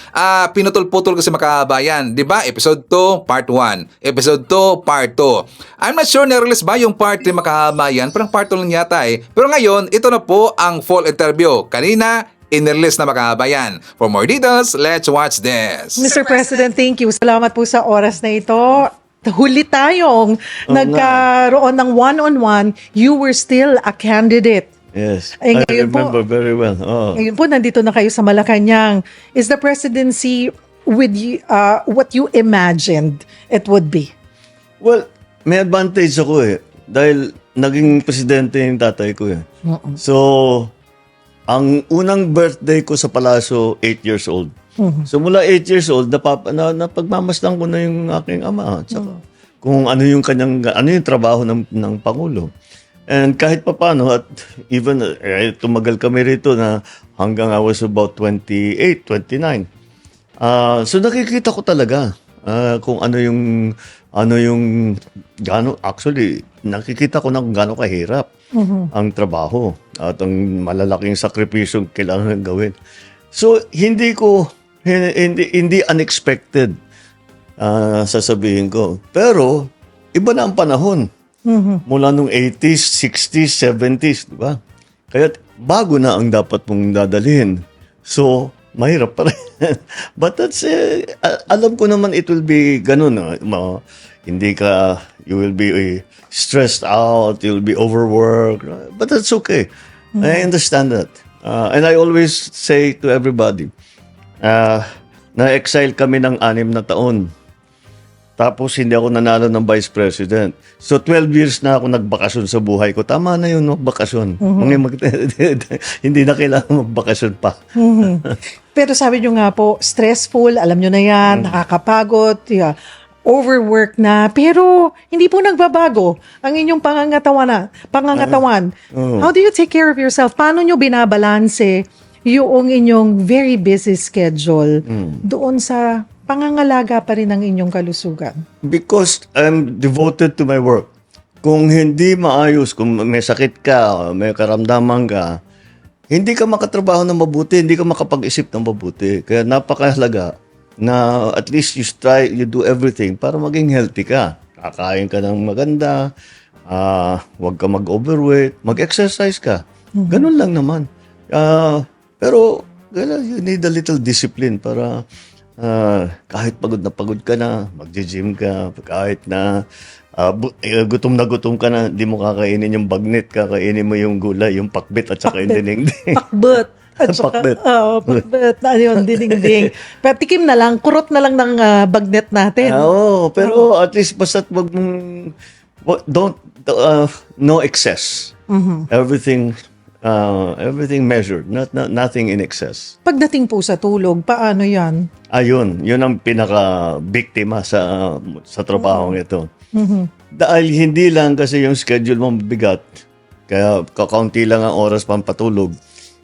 pinutol-putol kasi makahabayan. Diba, episode 2, part 1. Episode 2, part 2. I'm not sure na-release ba yung part 3 makahabayan, parang part 2 lang yata eh. Pero ngayon, ito na po ang full interview. Kanina, in-release na makahabayan. For more details, let's watch this. Mr. President, thank you. Salamat po sa oras na ito. Huli tayong nagkaroon ng one-on-one. You were still a candidate. Yes, Ay, I ngayon remember po, very well. Oh. Ngayon po, nandito na kayo sa Malacanang. Is the presidency with you, what you imagined it would be? Well, may advantage ako eh. Dahil naging presidente yung tatay ko eh. So, ang unang birthday ko sa Palasyo, 8 years old. So mula 8 years old, napagmamasdan ko na yung aking ama. Tsaka, kung ano yung trabaho ng Pangulo. And kahit papano, at even tumagal kami rito na hanggang I was about 28, 29. So nakikita ko talaga kung actually, nakikita ko na kung gaano kahirap ang trabaho at ang malalaking sakripisyong kailangan gawin. So, hindi unexpected sasabihin ko. Pero, iba na ang panahon. Mula nung 80s, 60s, 70s, di ba? Kaya bago na ang dapat mong dadalhin. So, mahirap pa rin. But that's, alam ko naman it will be ganun. You will be stressed out, you'll be overworked. But that's okay. I understand that. And I always say to everybody, na-exile kami ng 6 na taon. Tapos hindi ako nanalo ng vice president. So 12 years na ako nagbakasyon sa buhay ko. Tama na yun, magbakasyon. Hindi na kailangan magbakasyon pa. Pero sabi nyo nga po, stressful, alam nyo na yan, nakakapagod, overwork na, pero hindi po nagbabago ang inyong pangangatawan. How do you take care of yourself? Paano nyo binabalanse yung inyong very busy schedule doon sa pangangalaga pa rin ng inyong kalusugan? Because I'm devoted to my work. Kung hindi maayos, kung may sakit ka, may karamdaman ka, hindi ka makatrabaho ng mabuti, hindi ka makapag-isip ng mabuti. Kaya napakahalaga na at least you do everything para maging healthy ka. Kakain ka ng maganda, huwag ka mag-overweight, mag-exercise ka. Ganun lang naman. Pero you need a little discipline para kahit pagod ka na, mag-gym ka, kahit na gutom ka na, di mo kakainin yung bagnet, kakainin mo yung gulay, yung pakbit at saka yung dinengdeng. Pakbet. At saka, pakbet. Yun, dinding. Pero tikim na lang, kurot na lang ng bagnet natin. Pero at least basta't no excess. Everything measured, nothing in excess. Pagdating po sa tulog, paano yan? Yun ang pinaka-biktima sa trabahong ito. Dahil hindi lang kasi yung schedule mo mabigat, kaya kakaunti lang ang oras pampatulog.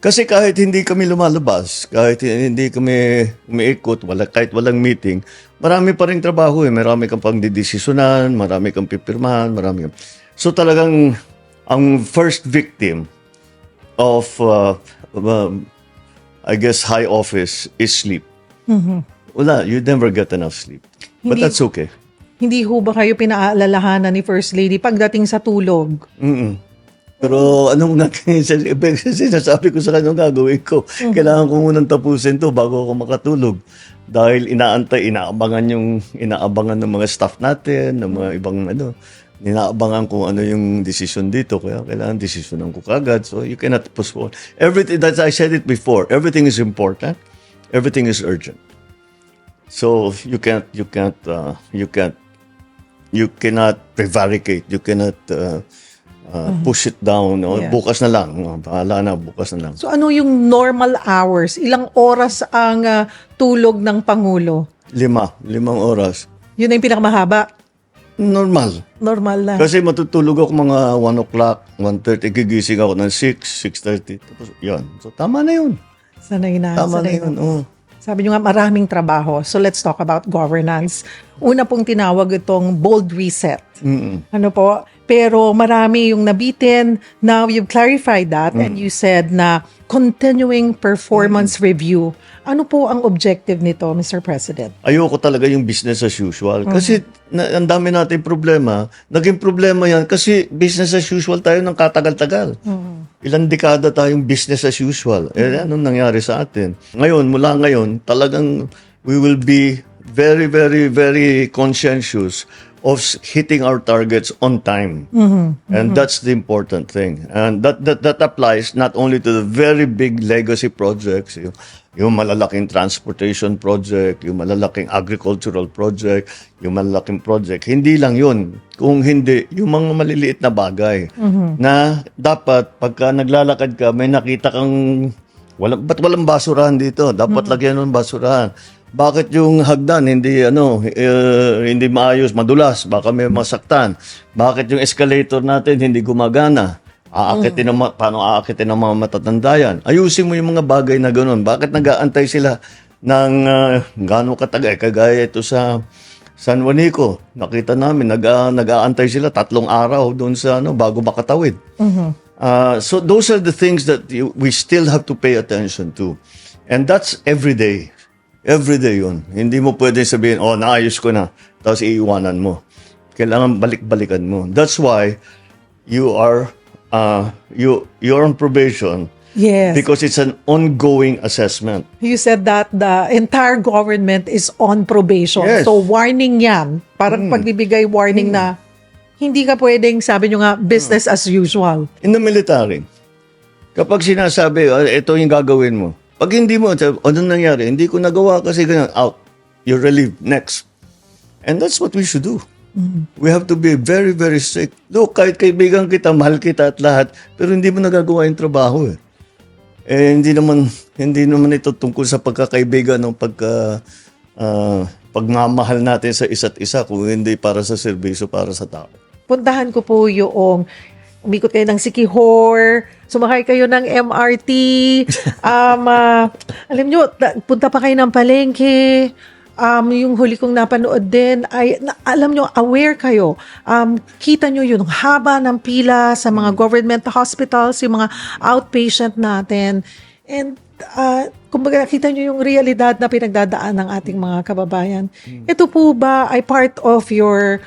Kasi kahit hindi kami lumalabas, kahit hindi kami umiikot, kahit walang meeting, marami pa rin trabaho eh. Marami kang pangdidesisyonan, marami kang pipirmahan, So talagang ang first victim of, I guess, high office is sleep. Wala, you never get enough sleep. But Hindi- that's okay. Hindi ho ba kayo pinaalalahanan ni First Lady pagdating sa tulog? Pero anong natin, sinasabi ko sa kanya gagawin ko. Kailangan ko munang tapusin to bago ako makatulog. Dahil inaabangan ng mga staff natin, ng mga ibang inaabangan kung ano yung decision dito. Kaya kailangan desisyonan ko kagad. So you cannot postpone. Everything, that I said it before, everything is important. Everything is urgent. So you cannot prevaricate. You cannot push it down. Yeah. Bukas na lang. Bahala na, bukas na lang. So ano yung normal hours? Ilang oras ang tulog ng Pangulo? 5 oras. Yun na yung pinakamahaba. Normal. Normal na. Kasi matutulog ako mga 1 o'clock, 1:30, gigising ako ng 6, 6:30. Tapos, yun. So, tama na yun. Sanay na. Tama na sanay yun. Oh. Sabi nyo nga, maraming trabaho. So let's talk about governance. Una pong tinawag itong bold reset. Ano po? Pero marami yung nabitin. Now, you've clarified that and you said na continuing performance review. Ano po ang objective nito, Mr. President? Ayoko talaga yung business as usual. Kasi ang dami natin problema. Naging problema yan kasi business as usual tayo ng katagal-tagal. Ilang dekada tayong business as usual. Anong nangyari sa atin? Mula ngayon, talagang we will be very, very, very conscientious of hitting our targets on time. And that's the important thing. And that applies not only to the very big legacy projects, yung malalaking transportation project, yung malalaking agricultural project, yung malalaking project. Hindi lang yun. Kung hindi, yung mga maliliit na bagay na dapat pagka naglalakad ka, may nakita kang ba't walang basurahan dito? Dapat lagyan ng basurahan. Bakit yung hagdan hindi hindi maayos, madulas, baka may masaktan? Bakit yung escalator natin hindi gumagana? Paano aakitin ng mga matatanda yan? Ayusin mo yung mga bagay na gano'n. Bakit nag-aantay sila ng gano'ng katagal? Kagaya ito sa San Juanico. Nakita namin, nag-aantay sila 3 araw doon sa bago makatawid. So those are the things that we still have to pay attention to. And that's every day. Every day yun. Hindi mo pwede sabihin, naayos ko na, tapos iiwanan mo. Kailangan balik-balikan mo. That's why you are you're on probation. Yes. Because it's an ongoing assessment. You said that the entire government is on probation. Yes. So warning yan. Parang pagbibigay warning na hindi ka pwedeng, sabi nyo nga, business as usual. In the military, kapag sinasabi, ito yung gagawin mo, pag hindi mo, anong nangyari? Hindi ko nagawa kasi ganyan, out. You're relieved. Next. And that's what we should do. We have to be very, very strict. Look, kahit kaibigan kita, mahal kita at lahat, pero hindi mo nagagawa yung trabaho eh. Hindi naman ito tungkol sa pagkakaibigan o pagmamahal natin sa isa't isa kung hindi para sa serbisyo, para sa tao. Puntahan ko po yung umikot kayo ng Siquijor, sumakay kayo ng MRT, alam nyo, punta pa kayo ng palengke, yung huli kong napanood din, alam nyo, aware kayo, kita nyo yung haba ng pila sa mga government hospitals, yung mga outpatient natin, and kumbaga nakita nyo yung realidad na pinagdadaan ng ating mga kababayan. Ito po ba ay part of your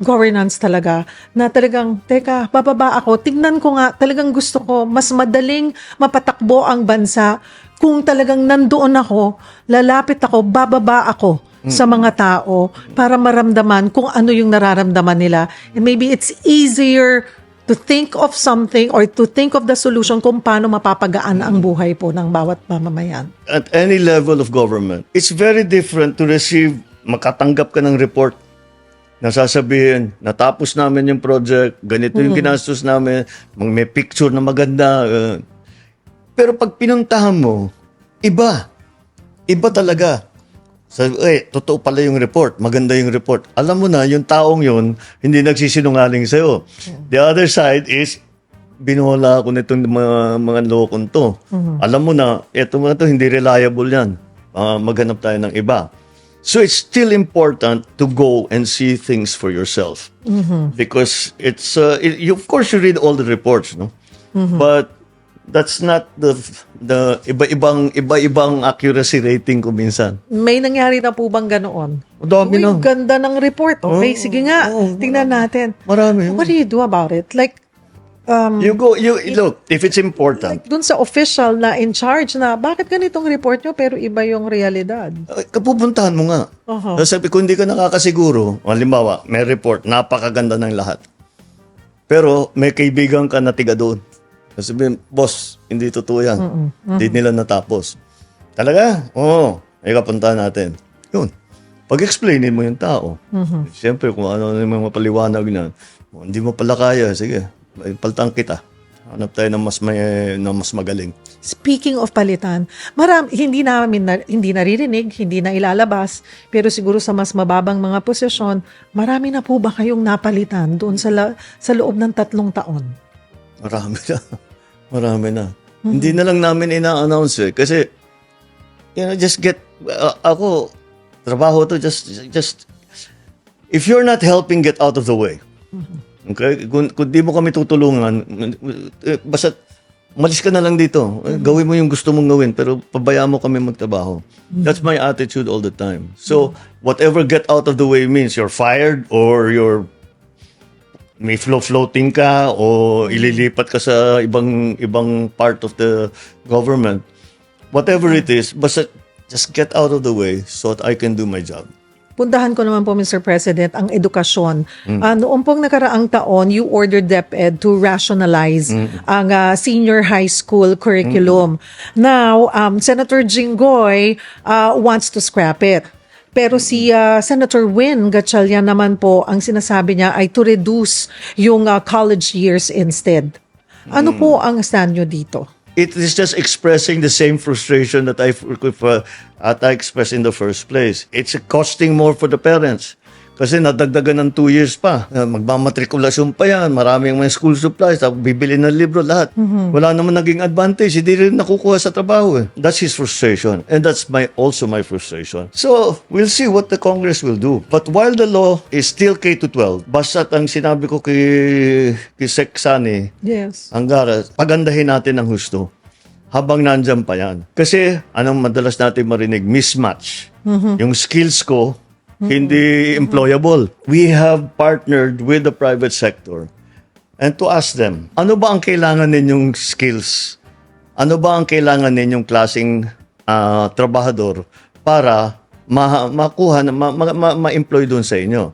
governance talaga, na talagang, teka, bababa ako, tignan ko nga, talagang gusto ko, mas madaling mapatakbo ang bansa kung talagang nandoon ako, lalapit ako, bababa ako sa mga tao para maramdaman kung ano yung nararamdaman nila. And maybe it's easier to think of something or to think of the solution kung paano mapapagaan ang buhay po ng bawat mamamayan. At any level of government, it's very different to receive, makatanggap ka ng report na sasabihin, natapos namin yung project, ganito yung ginastos namin, may picture na maganda. Pero pag pinuntahan mo, iba. Iba talaga. Sabi, totoo pala yung report. Maganda yung report. Alam mo na, yung taong yun, hindi nagsisinungaling sa'yo. The other side is, binuhala ako nitong mga lokon to. Alam mo na, eto mga to, hindi reliable yan. Maghanap tayo ng iba. So it's still important to go and see things for yourself. Because it's, of course, you read all the reports, no? But that's not the iba-ibang accuracy rating ko minsan. May nangyari na po bang ganoon? Dami Uy, na. ganda ng report. Okay, sige nga. Tingnan natin. Marami. What do you do about it? Like, You look, if it's important, dun sa official na in charge na, bakit ganitong report nyo pero iba yung realidad? kapupuntahan mo nga. Sabi, kung hindi ka nakakasiguro, halimbawa, may report, napakaganda ng lahat. Pero may kaibigan ka na tiga doon. Sabi, boss, hindi totoo yan. Hindi nila natapos. Talaga? Oo. Ay kapuntahan natin. Yun. Pag-explainin mo yung tao. Siyempre, kung ano yung mga paliwanag na, hindi mo pala kaya, sige, paltang kita. Hanap tayo ng mas magaling. Speaking of palitan, hindi naririnig, hindi na ilalabas, pero siguro sa mas mababang mga posisyon, marami na po ba kayong napalitan doon sa loob ng 3 taon? Marami na. Hindi na lang namin ina-announce kasi, just get, ako, trabaho to, just, if you're not helping, get out of the way. Okay? Kung di mo kami tutulungan, basta malis ka na lang dito. Gawin mo yung gusto mong gawin, pero pabayaan mo kami magtrabaho. That's my attitude all the time. So, whatever get out of the way means you're fired or may floating ka o ililipat ka sa ibang part of the government. Whatever it is, basta just get out of the way so that I can do my job. Puntahan ko naman po, Mr. President, ang edukasyon. Noong pong nakaraang taon, you ordered DepEd to rationalize ang senior high school curriculum. Now, Senator Jinggoy wants to scrap it. Pero si Senator Win Gatchalian naman po, ang sinasabi niya ay to reduce yung college years instead. Ano po ang stand nyo dito? It is just expressing the same frustration that I expressed in the first place. It's costing more for the parents. Kasi nadagdagan ng 2 years pa. Magmamatrikulasyon pa yan. Maraming mga school supplies. Bibili ng libro, lahat. Wala naman naging advantage. Hindi rin nakukuha sa trabaho. That's his frustration. And that's also my frustration. So, we'll see what the Congress will do. But while the law is still K-12, basta't ang sinabi ko kay Sec. Sani, Yes. Angara, pagandahin natin ang husto habang nandyan pa yan. Kasi, anong madalas natin marinig? Mismatch. Yung skills ko, hindi employable. We have partnered with the private sector and to ask them, ano ba ang kailangan ninyong skills? Ano ba ang kailangan ninyong klaseng trabahador para makuha, ma-employ doon sa inyo?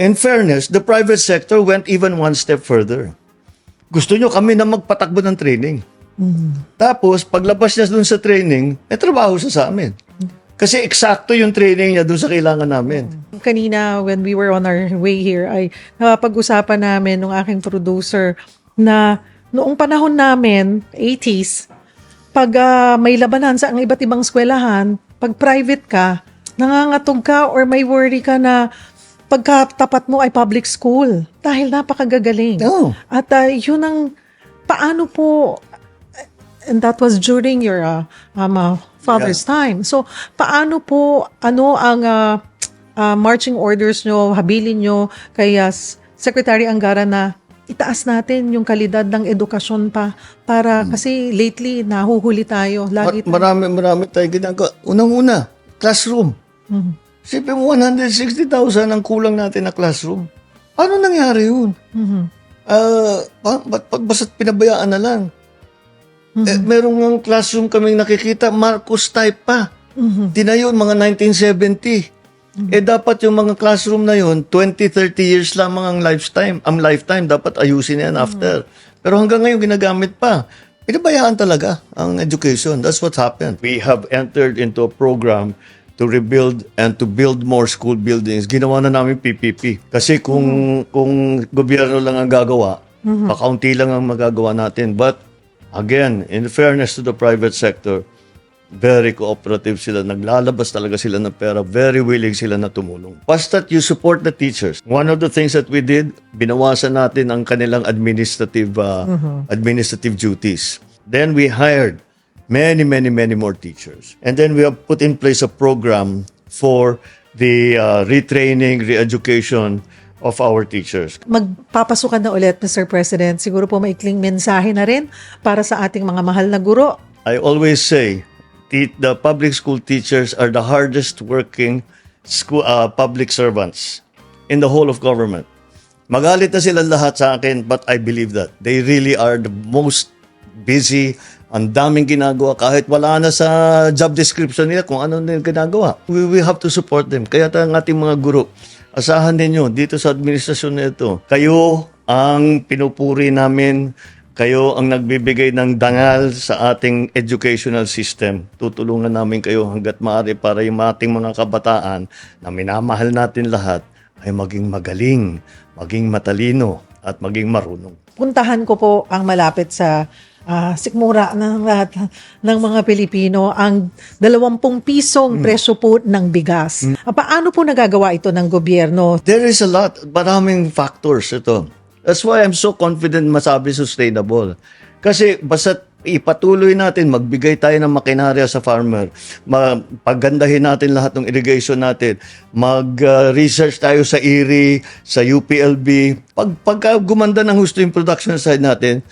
In fairness, the private sector went even one step further. Gusto nyo kami na magpatakbo ng training. Tapos, paglabas niya doon sa training, trabaho siya sa amin. Kasi eksakto yung training niya doon sa kailangan namin. Kanina, when we were on our way here, ay napag-usapan namin ng aking producer na noong panahon namin, 80s, pag may labanan sa ang iba't ibang eskwelahan, pag private ka, nangangatog ka or may worry ka na pagkatapat mo ay public school dahil napakagagaling. At yun ang paano po, and that was during your father's time. So, paano po, ano ang marching orders nyo, habilin nyo kay Secretary Angara na itaas natin yung kalidad ng edukasyon pa para kasi lately nahuhuli tayo. Marami tayo ginagawa. Unang-una, classroom. Sipin mo, 160,000 ang kulang natin na classroom. Ano nangyari yun? Basta't pinabayaan na lang. Merong ng classroom kaming nakikita, Marcos type pa. Tinayo mga 1970. Dapat yung mga classroom na yun, 20-30 years lamang ang lifetime. Dapat ayusin yan after. Pero hanggang ngayon ginagamit pa. Pinabayaan talaga ang education. That's what happened. We have entered into a program to rebuild and to build more school buildings. Ginawa na namin PPP. Kasi kung gobyerno lang ang gagawa, kakaunti lang ang magagawa natin. But again, in fairness to the private sector, Very cooperative sila. Naglalabas talaga sila ng pera. Very willing sila na tumulong. Basta't you support the teachers. One of the things that we did, binawasan natin ang kanilang administrative duties. Then we hired many more teachers. And then we have put in place a program for the retraining, re-education of our teachers. Magpapasukan na ulit, Mr. President. Siguro po maikling mensahe na rin para sa ating mga mahal na guro. I always say, the public school teachers are the hardest working public servants in the whole of government. Magalit na sila lahat sa akin, but I believe that. They really are the most busy. Ang daming ginagawa kahit wala na sa job description nila kung ano nila ginagawa. We have to support them. Kaya ang ating mga guro, asahan ninyo dito sa administrasyon na ito. Kayo ang pinupuri namin. Kayo ang nagbibigay ng dangal sa ating educational system. Tutulungan namin kayo hanggat maaari para yung ating mga kabataan na minamahal natin lahat ay maging magaling, maging matalino, at maging marunong. Puntahan ko po ang malapit sa sikmura ng lahat ng mga Pilipino, ang 20 pisong presyo po ng bigas. Paano po nagagawa ito ng gobyerno? There is a lot, maraming factors ito. That's why I'm so confident masabi sustainable. Kasi basta ipatuloy natin, magbigay tayo ng makinarya sa farmer, paggandahin natin lahat ng irrigation natin, mag-research tayo sa IRI, sa UPLB. Pagka gumanda ng husto yung production side natin,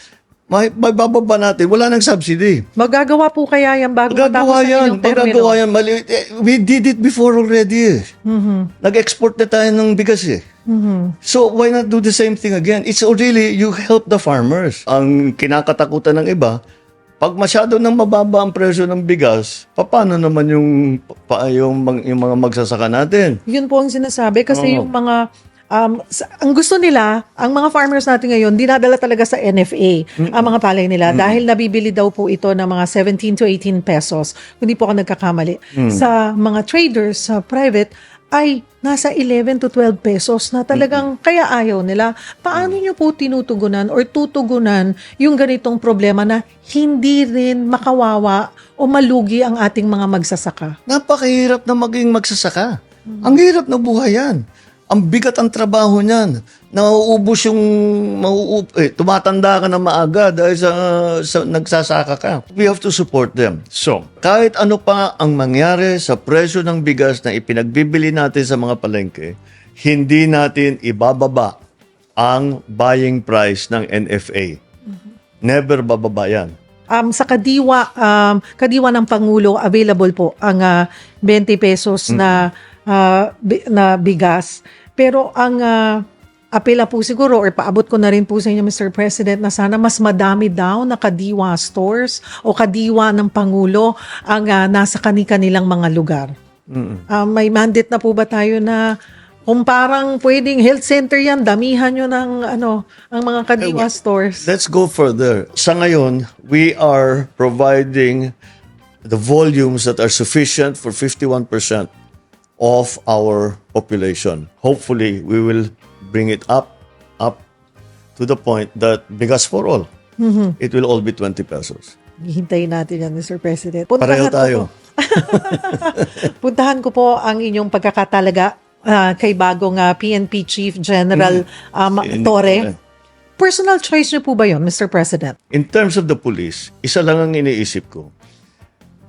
may bababa natin. Wala nang subsidy. Magagawa po kaya yan bago matapos ang inyong termino? Magagawa yan. We did it before already. Nag-export na tayo ng bigas eh. So why not do the same thing again? It's really, you help the farmers. Ang kinakatakutan ng iba, pag masyado nang mababa ang presyo ng bigas, paano naman yung mga magsasaka natin? Yun po ang sinasabi kasi yung mga ang gusto nila, ang mga farmers natin ngayon, dinadala talaga sa NFA ang mga palay nila dahil nabibili daw po ito ng mga 17 to 18 pesos. Hindi po ako nagkakamali. Sa mga traders, sa private, ay nasa 11 to 12 pesos na talagang kaya ayaw nila. Paano nyo po tinutugunan or tutugunan yung ganitong problema na hindi rin makawawa o malugi ang ating mga magsasaka? Napakahirap na maging magsasaka. Ang hirap na buhay yan. Ang bigat ang trabaho niyan. Nauubos yung tumatanda ka na maaga dahil sa nagsasaka ka. We have to support them. So, kahit ano pa ang mangyari sa presyo ng bigas na ipinagbibili natin sa mga palengke, hindi natin ibababa ang buying price ng NFA. Never bababa yan. Sa kadiwa ng Pangulo, available po ang 20 pesos na bigas. Pero ang apela po siguro or paabot ko na rin po sa inyo, Mr. President, na sana mas madami daw na kadiwa stores o kadiwa ng Pangulo ang nasa kanilang mga lugar. May mandate na po ba tayo na kung parang pwedeng health center yan, damihan nyo ng ang mga kadiwa stores? Let's go further. Sa ngayon, we are providing the volumes that are sufficient for 51% of our population. Hopefully, we will bring it up to the point that bigas for all. It will all be 20 pesos. Hihintayin natin yan, Mr. President. Pareho tayo. Puntahan ko po ang inyong pagkakatalaga kay bagong PNP Chief General Torre. Personal choice niyo po ba yun, Mr. President? In terms of the police, isa lang ang iniisip ko,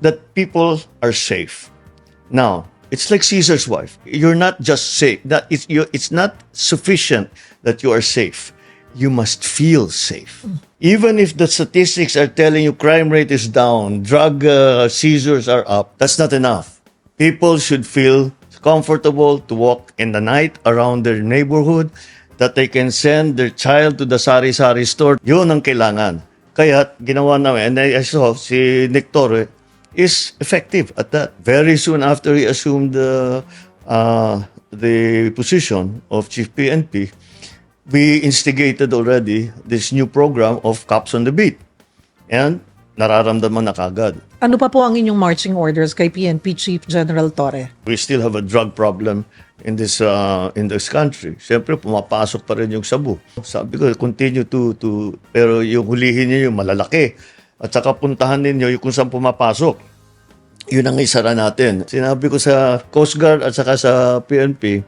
that people are safe. Now, it's like Caesar's wife. You're not just safe. It's not sufficient that you are safe. You must feel safe. Even if the statistics are telling you crime rate is down, drug seizures are up, that's not enough. People should feel comfortable to walk in the night around their neighborhood, that they can send their child to the sari-sari store. Yun ang kailangan. Kaya ginawa namin, and I saw si Nick Torre, is effective at that. Very soon after he assumed the position of Chief PNP, we instigated already this new program of Cops on the Beat. And nararamdaman na kagad. Ano pa po ang inyong marching orders kay PNP Chief General Torre? We still have a drug problem in this country. Siyempre, pumapasok pa rin yung sabu. Sabi ko, continue pero yung hulihin niyo yung malalaki. At saka puntahan ninyo yung kung saan pumapasok. Yun ang isara natin. Sinabi ko sa Coast Guard at saka sa PNP,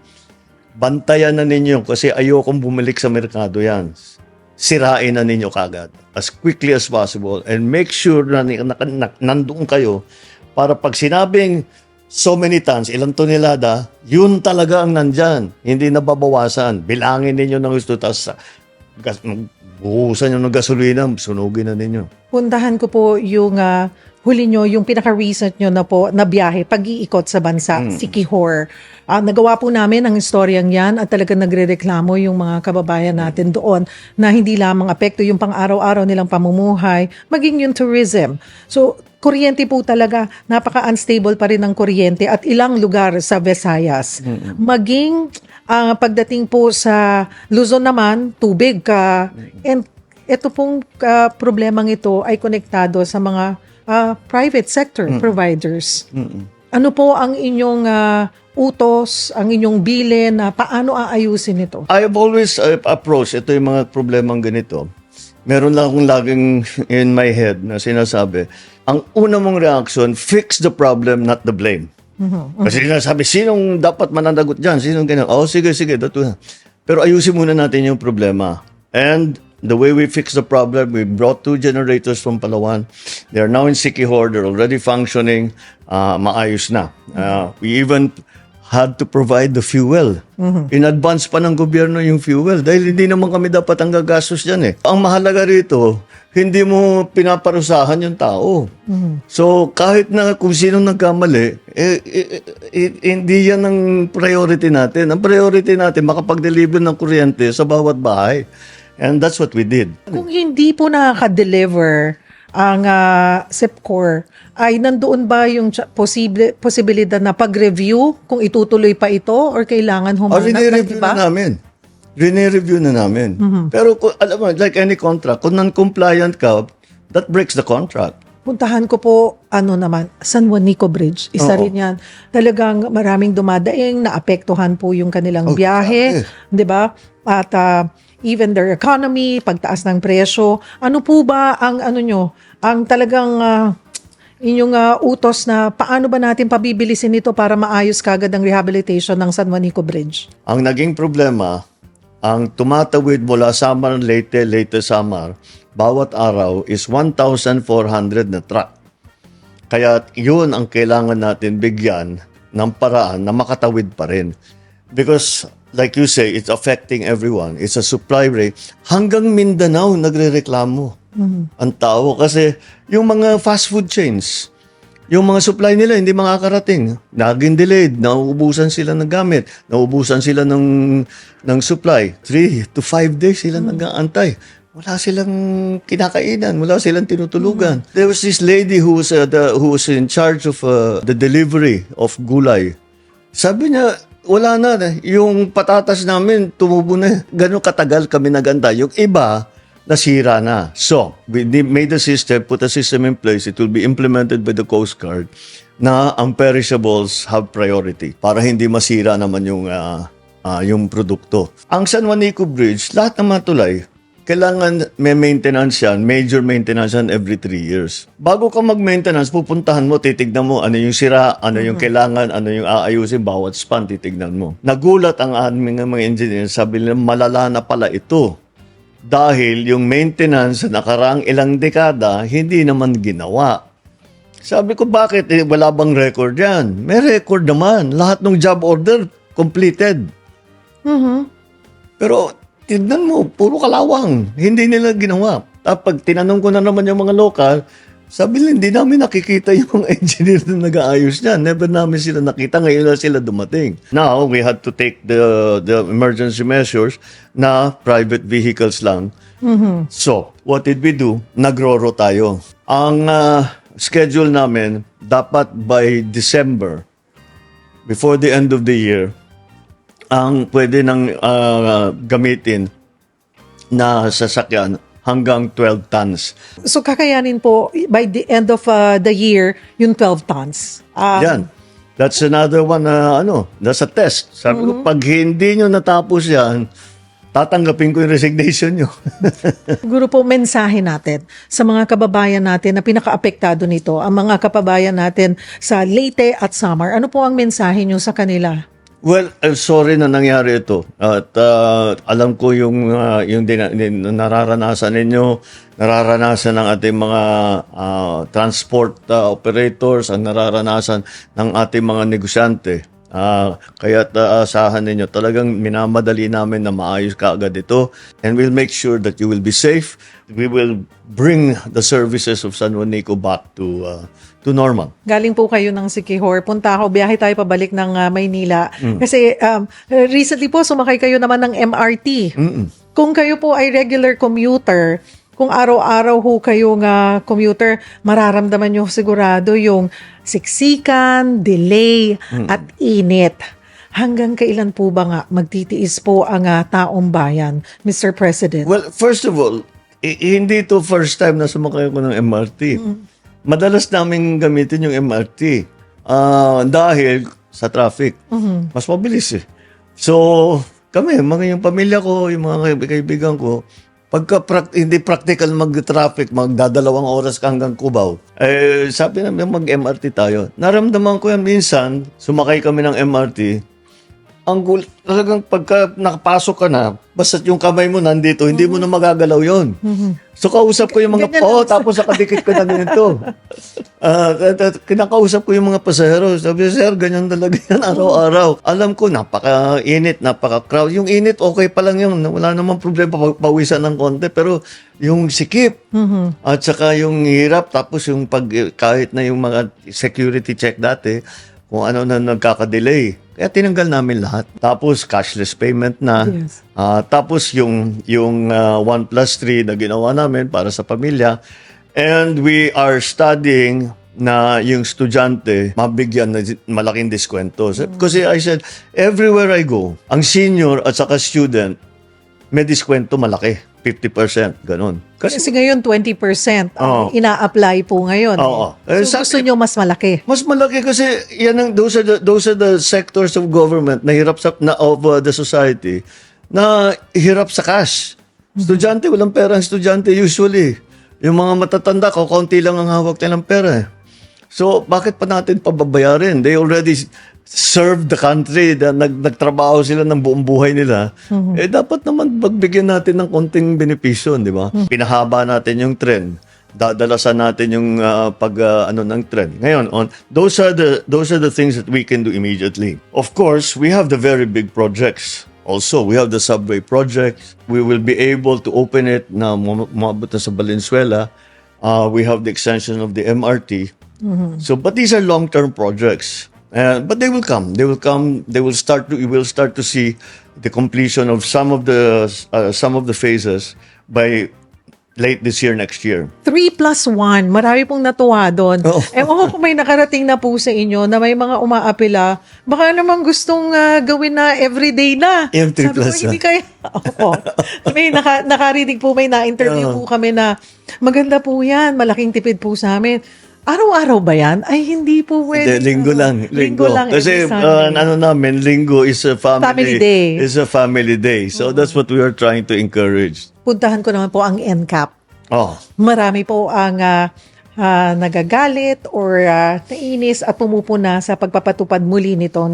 bantayan na ninyo kasi ayokong bumalik sa merkado yan. Sirain na ninyo kagad as quickly as possible and make sure na nandoon kayo para pag sinabing so many tons, ilang tonelada, yun talaga ang nandyan. Hindi na babawasan. Bilangin ninyo ng gusto, tapos buhusan nyo ng gasolina, sunugin na ninyo. Puntahan ko po yung huli nyo, yung pinaka-recent nyo na po na biyahe, pag-iikot sa bansa, Siquijor. Nagawa po namin ang istoryang yan at talagang nagre-reklamo yung mga kababayan natin doon na hindi lamang apekto yung pang-araw-araw nilang pamumuhay, maging yung tourism. So, kuryente po talaga, napaka-unstable pa rin ang kuryente at ilang lugar sa Visayas. Maging pagdating po sa Luzon naman, tubig. And ito pong problemang ito ay konektado sa mga private sector providers. Ano po ang inyong utos, ang inyong bilin, paano aayusin ito? I have always approached ito yung mga problemang ganito. Meron lang akong laging in my head na sinasabi, ang una mong reaction, fix the problem, not the blame. Kasi sinasabi, sinong dapat mananagot dyan? Sinong ganyan? Oh, sige, dito. Pero ayusin muna natin yung problema. And the way we fix the problem, we brought 2 generators from Palawan. They are now in Siquijor. They're already functioning. Maayos na. We even had to provide the fuel. In advance pa ng gobyerno yung fuel dahil hindi naman kami dapat ang gagastos dyan eh. Ang mahalaga rito, hindi mo pinaparusahan yung tao. So kahit na kung sino nagkamali, hindi yan ang priority natin. Ang priority natin, makapag-deliver ng kuryente sa bawat bahay. And that's what we did. Kung hindi po nakaka-deliver ang SEPCOR, ay nandoon ba yung posibilidad na pag-review kung itutuloy pa ito or kailangan humanap ng iba? Rene-review na namin. Pero alam mo, like any contract, kung non-compliant ka, that breaks the contract. Puntahan ko po, San Juanico Bridge. Isa rin yan. Talagang maraming dumadaing, naapektuhan po yung kanilang biyahe. Di ba? At even their economy, pagtaas ng presyo. Ano po ba ang ang talagang inyong utos na paano ba natin pabibilisin ito para maayos kagad ang rehabilitation ng San Juanico Bridge? Ang naging problema, ang tumatawid mula Samar Leyte Samar, bawat araw is 1,400 na truck. Kaya yun ang kailangan natin bigyan ng paraan na makatawid pa rin. Because like you say, it's affecting everyone. It's a supply rate. Hanggang Mindanao nagrereklamo ang tao kasi yung mga fast food chains, yung mga supply nila hindi makakarating. Naging delayed, nauubusan sila ng gamit, nauubusan sila ng supply. 3 to 5 days sila nag-aantay. Wala silang kinakainan, wala silang tinutulugan. There was this lady who was in charge of the delivery of gulay. Sabi niya, wala na. Yung patatas namin, tumubo na. Ganun katagal kami nagantay. Yung iba, nasira na. So, we made a system, put a system in place. It will be implemented by the Coast Guard na ang perishables have priority para hindi masira naman yung produkto. Ang San Juanico Bridge, lahat ng matulay, kailangan may maintenance yan, major maintenance yan every 3 years. Bago ka mag-maintenance, pupuntahan mo, titignan mo ano yung sira, ano yung kailangan, ano yung aayusin, bawat span, titignan mo. Nagulat ang aming mga engineer, sabi nila, malala na pala ito. Dahil yung maintenance sa nakaraang ilang dekada, hindi naman ginawa. Sabi ko, bakit? Wala bang record yan? May record naman. Lahat ng job order, completed. Pero, tignan mo, puro kalawang. Hindi nila ginawa. Pag tinanong ko na naman yung mga lokal, sabi nila, hindi namin nakikita yung engineer na nag-aayos niyan. Never namin sila nakita. Ngayon na sila dumating. Now, we had to take the emergency measures na private vehicles lang. So, what did we do? Nagroro tayo. Ang schedule namin, dapat by December, before the end of the year, ang pwede nang gamitin na sasakyan hanggang 12 tons. So kakayanin po by the end of the year yung 12 tons. Yan. That's another one na that's a test. Sabi ko, pag hindi nyo natapos yan, tatanggapin ko yung resignation nyo. Siguro po mensahe natin sa mga kababayan natin na pinaka-apektado nito, ang mga kababayan natin sa Leyte at Samar. Ano po ang mensahe nyo sa kanila? Well, sorry na nangyari ito. At alam ko yung nararanasan ninyo, nararanasan ng ating mga transport operators, ang nararanasan ng ating mga negosyante. Kaya asahan ninyo, talagang minamadali namin na maayos kaagad ito, and we'll make sure that you will be safe. We will bring the services of San Juanico back to normal. Galing po kayo ng Siquijor, punta ako, biyahe tayo pabalik ng Maynila. Kasi recently po, sumakay kayo naman ng MRT. Kung kayo po ay regular commuter, kung araw-araw ho kayong commuter, mararamdaman nyo sigurado yung siksikan, delay, at init. Hanggang kailan po ba nga magtitiis po ang taong bayan, Mr. President? Well, first of all, hindi ito first time na sumakay ko ng MRT. Madalas namin gamitin yung MRT dahil sa traffic. Mas mabilis eh. So, kami, yung pamilya ko, yung mga kaibigan ko, pagka hindi practical mag-traffic, magdadalawang oras ka hanggang Cubao, sabi namin mag-MRT tayo. Naramdaman ko yan minsan, sumakay kami ng MRT, talagang pagka nakapasok ka na, basta yung kamay mo nandito, hindi mo na magagalaw yon. So kausap ko yung mga, tapos nakadikit ko na ganito. Kinakausap ko yung mga pasahero. Sabi, sir, ganyan talaga yan araw-araw. Alam ko, napaka-init, napaka-crowd. Yung init, okay pa lang yun. Wala namang problema, pawisan ng konti. Pero yung sikip, at saka yung hirap, tapos yung kahit na yung mga security check dati, kung ano na nagkakadelay. Kaya tinanggal namin lahat. Tapos cashless payment na. Yes. Tapos yung 1+3 na ginawa namin para sa pamilya. And we are studying na yung estudyante mabigyan ng malaking diskwento. Kasi I said, everywhere I go, ang senior at saka student, may diskwento malaki. 50%, ganun. Kasi ngayon 20% ang ina-apply po ngayon. So gusto nyo mas malaki? Mas malaki kasi yan those are the sectors of government na hirap of the society na hirap sa cash. Estudyante, walang pera ang estudyante usually. Yung mga matatanda, kaunti lang ang hawak nilang pera. So, bakit pa natin pababayarin? They already served the country, nagtrabaho sila ng buong buhay nila. Dapat naman pagbigyan natin ng konting benepisyo, di ba? Pinahaba natin yung trend. Dadalasan natin yung ng trend. Ngayon, those are the things that we can do immediately. Of course, we have the very big projects. Also, we have the subway project. We will be able to open it na umabot na sa Valenzuela. We have the extension of the MRT. So, but these are long-term projects. But they will come. They will come. We will start to see the completion of some of the phases by late this year, next year. 3+1, marami pong natuwa doon. Ewan ko kung may nakarating na po sa inyo na may mga umaapila, baka naman gustong gawin na everyday na. Yung 3+1. Sabi ko, hindi kaya. May nakarinig po, may na-interview po kami na maganda po yan, malaking tipid po sa amin. Araw-araw ba yan? Ay, hindi po pwede. Linggo lang. Linggo lang. Kasi namin, linggo is a family day. Is a family day. So that's what we are trying to encourage. Puntahan ko naman po ang NCAP. Marami po ang nagagalit or nainis at pumupuna sa pagpapatupad muli nitong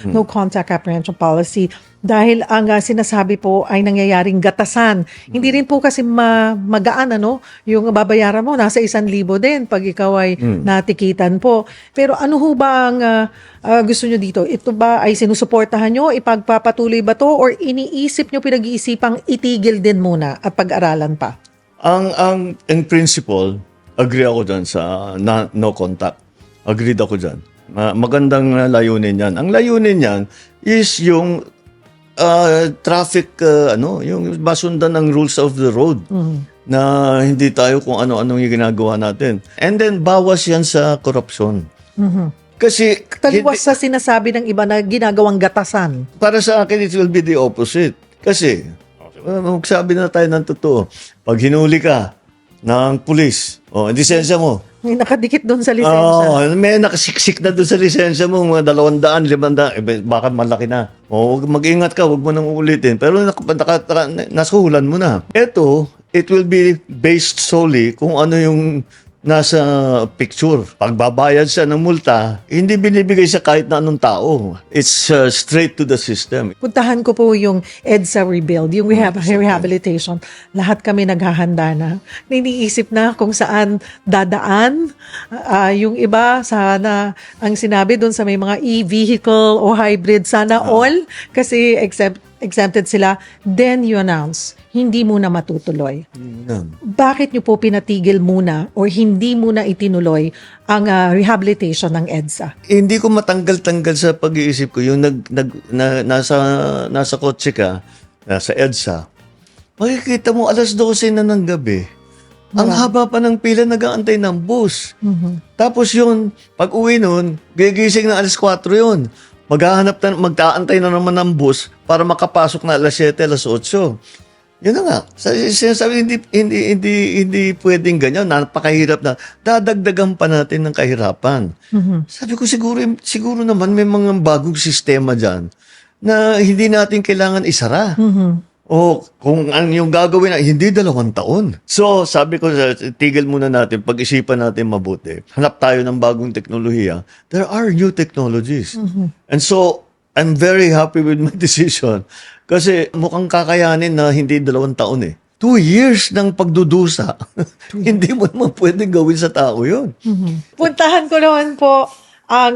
no contact apprehension policy dahil ang sinasabi po ay nangyayaring gatasan. Hindi rin po kasi magaan yung babayaran mo nasa 1,000 din pag ikaw ay natikitan po. Pero ano ho ba ang gusto nyo dito? Ito ba ay sinusuportahan nyo? Ipagpapatuloy ba to? Or iniisip nyo pinag-iisipang itigil din muna at pag-aralan pa? In principle, agree ako dyan sa no contact. Agreed ako dyan. Magandang layunin yan. Ang layunin yan is yung traffic, yung masundan ng rules of the road. Na hindi tayo kung ano-anong yung ginagawa natin. And then, bawas yan sa korupsyon. Kasi taliwas sa sinasabi ng iba na ginagawang gatasan. Para sa akin, it will be the opposite. Kasi, magsabi na tayo ng totoo. Pag hinuli ka ng pulis, lisensya mo, May nakadikit doon sa lisensya. Oo, may nakasiksik na doon sa lisensya mo, mga 200, 500, baka malaki na. O, mag-ingat ka, huwag mo nang uulitin. Pero nasuhulan mo na. Ito, it will be based solely kung ano yung nasa picture. Pagbabayad siya ng multa, hindi binibigay sa kahit na anong tao. It's straight to the system. Puntahan ko po yung EDSA Rebuild, yung rehabilitation. Lahat kami naghahanda na. Niniisip na kung saan dadaan. Yung iba, sana, ang sinabi doon sa may mga e-vehicle o hybrid, sana all, kasi exempted sila. Then you announce, hindi muna matutuloy. Bakit nyo po pinatigil muna o hindi muna itinuloy ang rehabilitation ng EDSA? Hindi ko matanggal-tanggal sa pag-iisip ko yung nasa kotse ka, nasa EDSA, makikita mo alas 12 na ng gabi. Ang haba pa ng pila, nag-aantay ng bus. Tapos yun, pag uwi nun, gigising na alas 4 yun. Magtaantay na naman ng bus para makapasok na alas 7, alas 8. Yun na nga. Sinasabi, hindi pwedeng ganyan. Napakahirap na. Dadagdagan pa natin ng kahirapan. Sabi ko, siguro naman may mga bagong sistema dyan na hindi natin kailangan isara. O kung yung gagawin na, hindi 2 taon. So, sabi ko, tigil muna natin, pag-isipan natin mabuti. Hanap tayo ng bagong teknolohiya. There are new technologies. And so, I'm very happy with my decision. Kasi mukhang kakayanin na hindi 2 taon eh. 2 years ng pagdudusa. Hindi mo naman pwedeng gawin sa tao yun. Puntahan ko naman po ang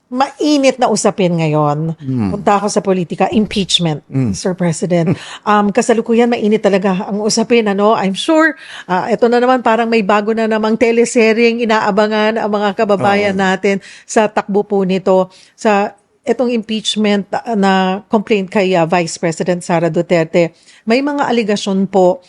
mainit na usapin ngayon. Punta ako sa politika, impeachment, Mr. President. Kasalukuyan, mainit talaga ang usapin. I'm sure, ito na naman parang may bago na namang teleseryeng inaabangan ang mga kababayan natin sa takbo po nito. Sa itong impeachment na complaint kay Vice President Sara Duterte, may mga aligasyon po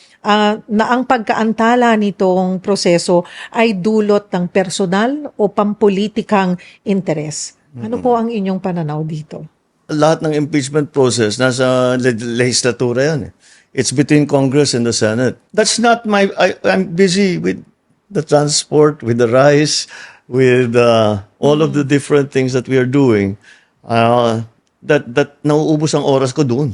na ang pagkaantala nitong proseso ay dulot ng personal o pampolitikang interes. Ano po ang inyong pananaw dito? Lahat ng impeachment process, nasa legislatura yan eh. It's between Congress and the Senate. That's not I'm busy with the transport, with the rice, with all of the different things that we are doing. That nauubos ang oras ko doon.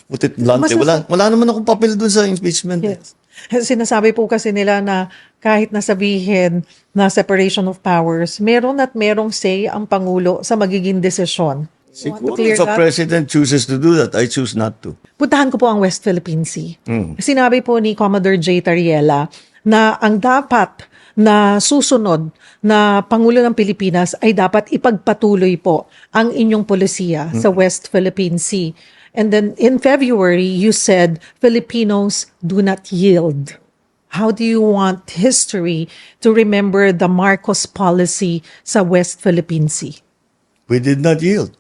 Putit blunt. Wala naman akong papel doon sa impeachment. Yes. Sinasabi po kasi nila na kahit nasabihin na separation of powers, meron at merong say ang Pangulo sa magiging desisyon. Siguro if a president chooses to do that, I choose not to. Puntahan ko po ang West Philippine Sea. Sinabi po ni Commodore J. Tariela na ang dapat na susunod na Pangulo ng Pilipinas ay dapat ipagpatuloy po ang inyong polisiya sa West Philippine Sea. And then in February, you said Filipinos do not yield. How do you want history to remember the Marcos policy sa West Philippine Sea? We did not yield.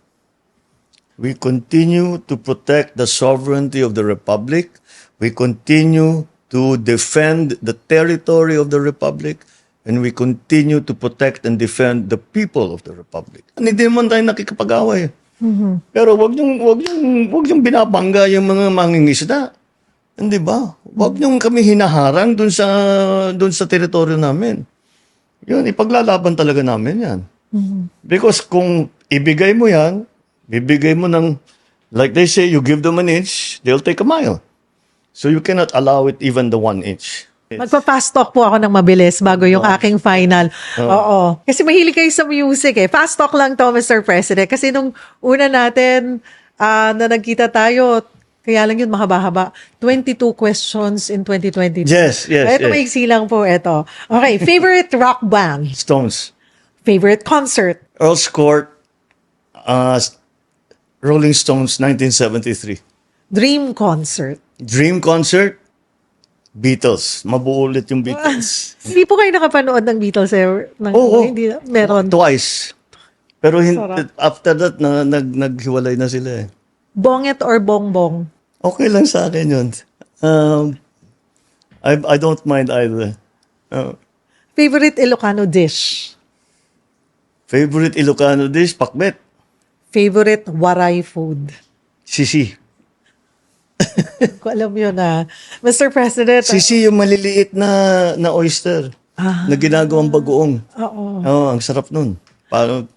We continue to protect the sovereignty of the Republic. We continue to defend the territory of the Republic, and we continue to protect and defend the people of the Republic. Hindi naman tayo nakikipag-away. Pero wag yung binabangga yung mga mangingisda. Hindi ba? Wag yung kami hinaharang dun sa teritoryo namin. Yun, ipaglalaban talaga namin yan. Because kung ibigay mo yan, bibigay mo ng, like they say, you give them an inch, they'll take a mile. So you cannot allow it even the 1 inch. Magpa-fast talk po ako ng mabilis bago yung aking final. Oo. Kasi mahilig kayo sa music eh. Fast talk lang to, Mr. President. Kasi nung una natin na nagkita tayo, kaya lang yun mahaba-haba. 22 questions in 2022. Yes. Ito maiksi lang po ito. Okay, favorite rock band? Stones. Favorite concert? Earl's Court, Rolling Stones, 1973. Dream concert? Dream concert, Beatles. Mabuo ulit yung Beatles. Hindi po kayo nakapanood ng Beatles Hindi, meron. Twice. Pero Sarap. after that, naghiwalay na sila eh. Bonget or bongbong? Okay lang sa akin yun. I don't mind either. Favorite Ilocano dish? Favorite Ilocano dish, pakbet. Favorite Waray food? Sisi. Ko alam yun na. Mr. President. Sisi yung maliliit na oyster. na ginagawang bagoong. Oo. Oo, ang sarap nun. Parang,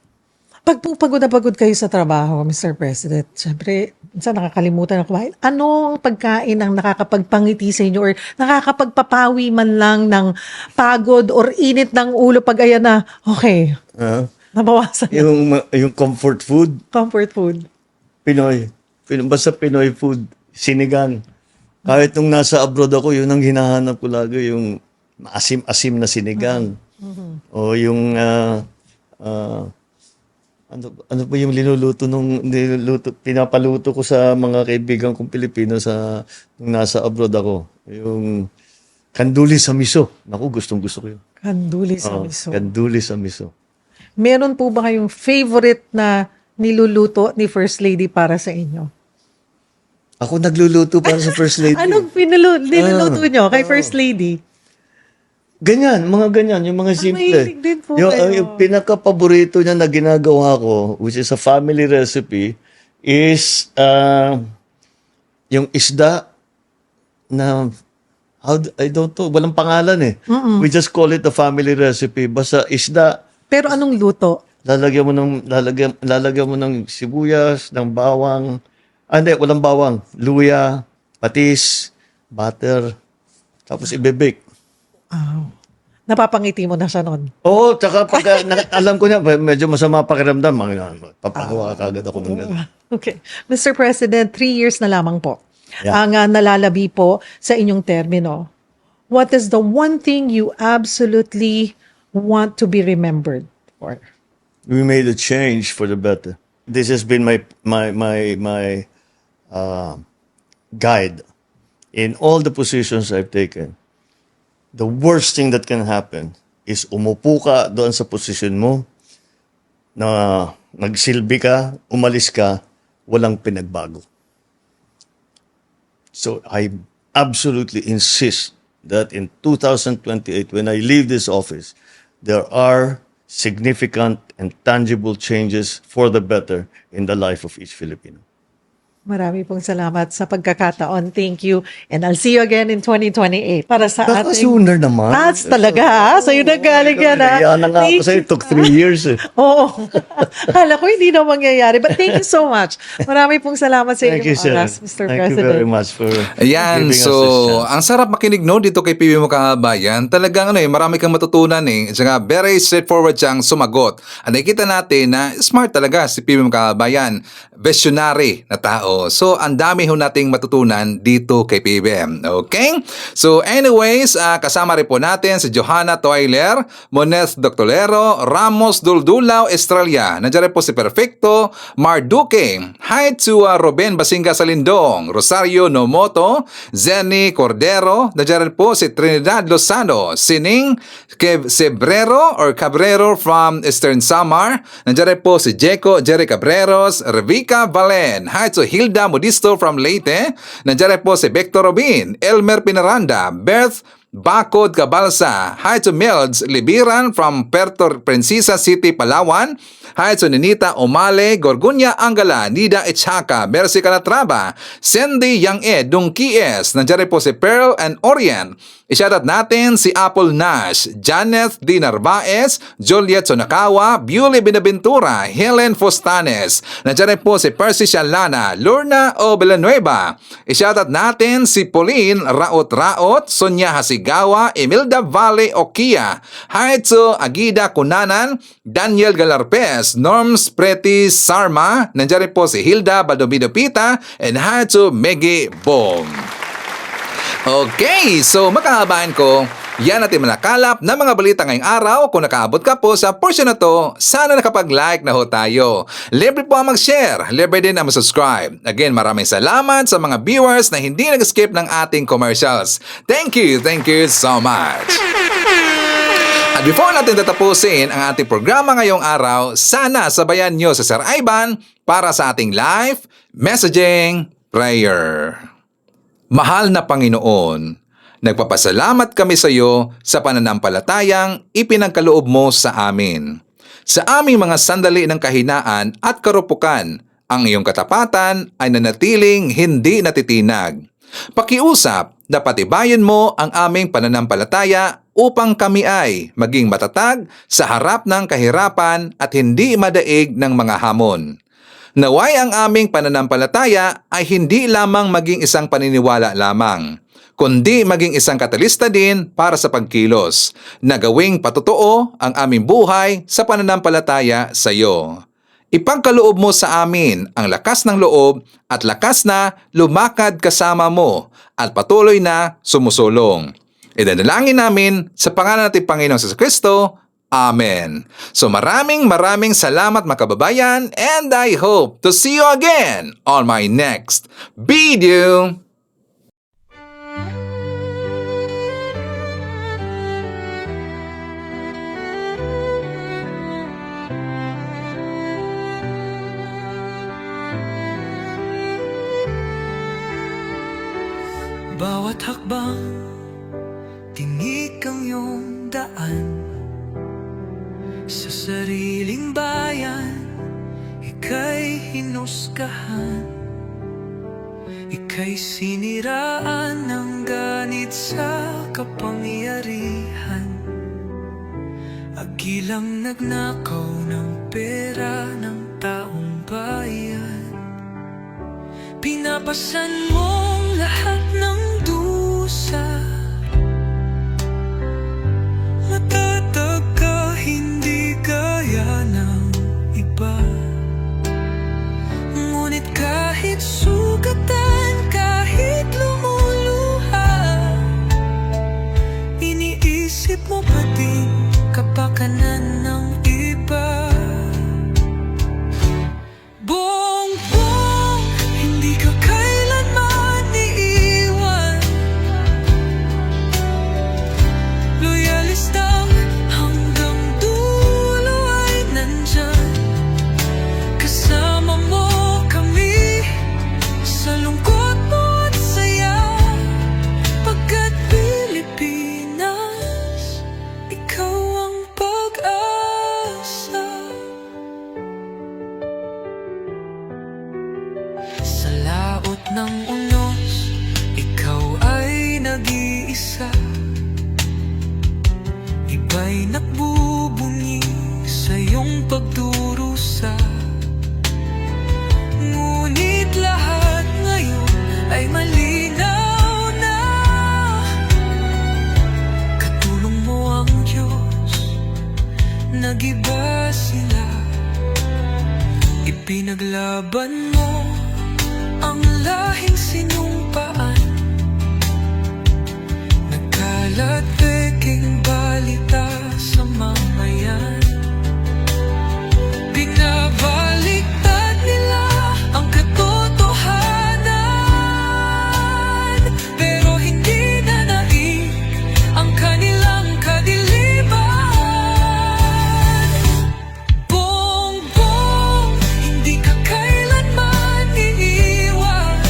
Pag po pagod na pagod kayo sa trabaho, Mr. President, syempre, minsan nakakalimutan na kumain. Ano ang pagkain ang nakakapagpangiti sa inyo or nakakapagpapawi man lang ng pagod or init ng ulo pag ayan na, okay, nabawasan na. yung comfort food, Comfort food. Pinoy. Basta Pinoy food, sinigang. Kahit nung nasa abroad ako, yun ang hinahanap ko lagi, yung asim-asim na sinigang. O yung, ano ba yung pinapaluto ko sa mga kaibigan kong Pilipino nung nasa abroad ako. Yung kanduli sa miso. Naku, gustong-gusto ko yun. Kanduli sa Oo, miso. kanduli sa miso. Meron po ba kayong favorite na niluluto ni First Lady para sa inyo? Ako nagluluto para sa First Lady. Anong niluluto nyo kay First Lady? Mga ganyan, yung mga simple. mahilig din po kayo. Yung pinaka-paborito niya na ginagawa ko, which is a family recipe, is yung isda na, I don't know, walang pangalan eh. We just call it a family recipe. Basta isda, Pero anong luto? lalagyan mo ng sibuyas, ng bawang, hindi, walang bawang, luya, patis, butter, tapos ibebake. Napapangiti mo na siya nun. Oo, tsaka pag alam ko niya, medyo masama pakiramdam, papakuha kagad ako ng gano'n. Okay. Mr. President, 3 years na lamang po Yeah. ang nalalabi po sa inyong termino. What is the one thing you absolutely want to be remembered for? We made a change for the better. This has been my guide in all the positions I've taken. The worst thing that can happen is umupo ka doon sa position mo, na nagsilbi ka, umalis ka, walang pinagbago. So I absolutely insist that in 2028, when I leave this office, there are significant and tangible changes for the better in the life of each Filipino. Marami pong salamat sa pagkakataon. Thank you. And I'll see you again in 2028 para sa Baka ating... sooner naman. Talaga ha? Sa'yo nagaling yan ha? Kaya na nga ako sa'yo, it took 3 years eh. Oo. Kala ko hindi na mangyayari. But thank you so much. Marami pong salamat sa Thank you, inyong sir. oras, Mr. Thank President. you very much for Ayan, giving us so this chance. ang sarap makinig no dito kay PBM Kabayan. Talagang marami kang matutunan eh. Saka very straightforward siyang sumagot. At nakikita natin na smart talaga si PBM Kabayan. Visionary na tao. So ang dami ho nating matutunan dito kay PBM. Okay? So anyways, kasama rin po natin si Johanna Toiler, Moneth Doctolero, Ramos Duldulao, Estrella. Nandiyan rin po si Perfecto, Mar Duque. Hi to Ruben Basinga Salindong, Rosario Nomoto, Zenny Cordero. Nandiyan rin po si Trinidad Lozano, Sining Cabrero from Eastern Samar. Nandiyan rin po si Jerry Cabreros, Revica Valen. Hi to Hilda Modisto from Leyte. Nandiyan rin po si Victor Robin, Elmer Pinaranda, Beth Bacod Cabalsa. Hi to Melds Libiran from Puerto Princesa City, Palawan. Hi to Ninita Omale, Gorgunya Angala, Nida Echaka, Mercy Calatrava, Cindy Yang Ed, Dungkies. Nandiyan rin po si Pearl and Orient. Ishoutout natin si Apple Nash, Janeth D. Narvaez, Juliet Sonakawa, Bewley Binaventura, Helen Fostanes. Nandiyan rin po si Percy Shalana, Lorna O. Villanueva. Ishoutout natin si Pauline Raot, Sonia Hasigawa, Emilda Valle Okia. Hi to Agida Kunanan, Daniel Galarpez, Norms Preti Sarma. Nandiyan rin po si Hilda Baldomino Pita, and hi to Meggy Bong. Okay, so magkahabaan ko, yan natin manakalap na mga balita ngayong araw. Kung nakaabot ka po sa portion na to, sana nakapag-like na ho tayo. Libre po ang mag-share, libre din ang mag-subscribe. Again, maraming salamat sa mga viewers na hindi nag-skip ng ating commercials. Thank you so much. At before natin tatapusin ang ating programa ngayong araw, sana sabayan nyo sa Sir Ivan para sa ating live messaging prayer. Mahal na Panginoon, nagpapasalamat kami sa iyo sa pananampalatayang ipinagkaloob mo sa amin. Sa aming mga sandali ng kahinaan at karupukan, ang iyong katapatan ay nanatiling hindi natitinag. Pakiusap na patibayin mo ang aming pananampalataya upang kami ay maging matatag sa harap ng kahirapan at hindi madaig ng mga hamon. Naway ang aming pananampalataya ay hindi lamang maging isang paniniwala lamang, kundi maging isang katalista din para sa pagkilos, na gawing patotoo ang aming buhay sa pananampalataya sa iyo. Ipagkaloob mo sa amin ang lakas ng loob at lakas na lumakad kasama mo at patuloy na sumusulong. Idinalangin namin sa pangalan natin Panginoong Jesucristo. Amen. So maraming salamat mga kababayan, and I hope to see you again on my next video. Bawat hakbang, tinik ang iyong daan. Sa sariling bayan, ika'y hinusgahan. Ika'y siniraan ng ganit sa kapangyarihan. Agilang nagnakaw ng pera ng taong bayan. Pinapasan mong lahat ng dusa. Matatag ka, hindi gaya ng iba. Ngunit kahit sugatan, kahit lumuluha, iniisip mo pa din kapakanan ng iba. Bongbong, hindi ka kailanman iiwan. Loyalista hanggang dulo ay nandyan. Kasama mo kami sa lungkot mo at saya. Pagkat Pilipinas, ikaw ang pag-asa. Sa laot ng unos, ikaw ay nag-iisa. Iba'y nagbubunyi sa iyong pagdurusa. Ngunit lahat ngayon ay malinaw na. Katulong mo ang Diyos, nag-iba sila. Ipinaglaban mo ang lahing sinumpaan. Nagkalat peking balita sa mamayan. Binabaliktad nila ang katotohanan, pero hindi na naig ang kanilang kadiliman. Bongbong, hindi ka kailanman iiwan.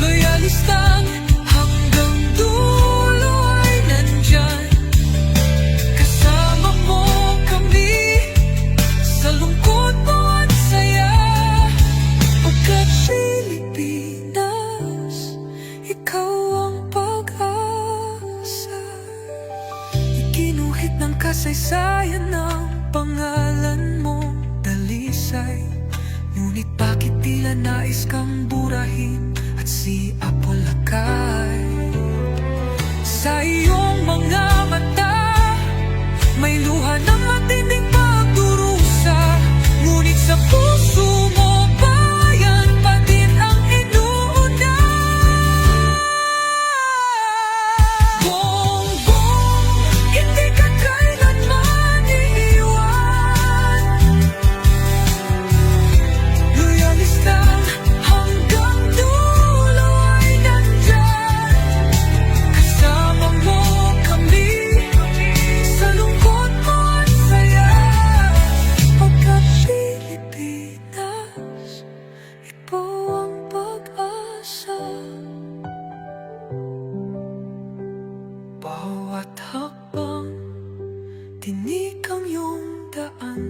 Loyalistang hanggang dulo ay nandyan. Kasama mo kami sa lungkot mo at saya. Pagkat Pilipinas, ikaw ang pag-asa. Ikinuhit ng kasaysayan ng pangalan mo, dalisay. Ngunit bakit tila nais kang burahin at si Apolacay? Sa iyong mga mata, may luha ng matinding pagdurusa. Ngunit sa puso mo, bayan pa din ang inuuna. Bongbong, hindi ka kailanman iiwan. Loyalista hanggang dulo ay nandyan. Kasama mo kami sa lungkot mo at saya. Pagkat Pilipinas, ikaw ang pag-asa. Bawat hakbang, tinik ang iyong daan.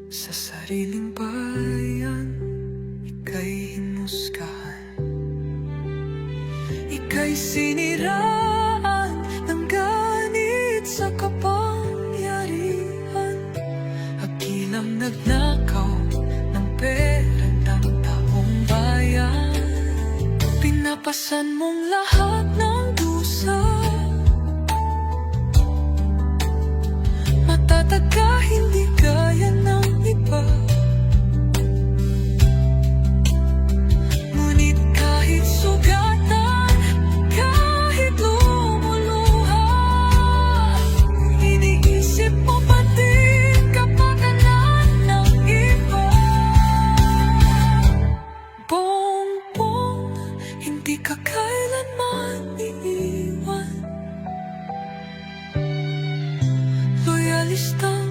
Sa sariling bayan, ikaw realistang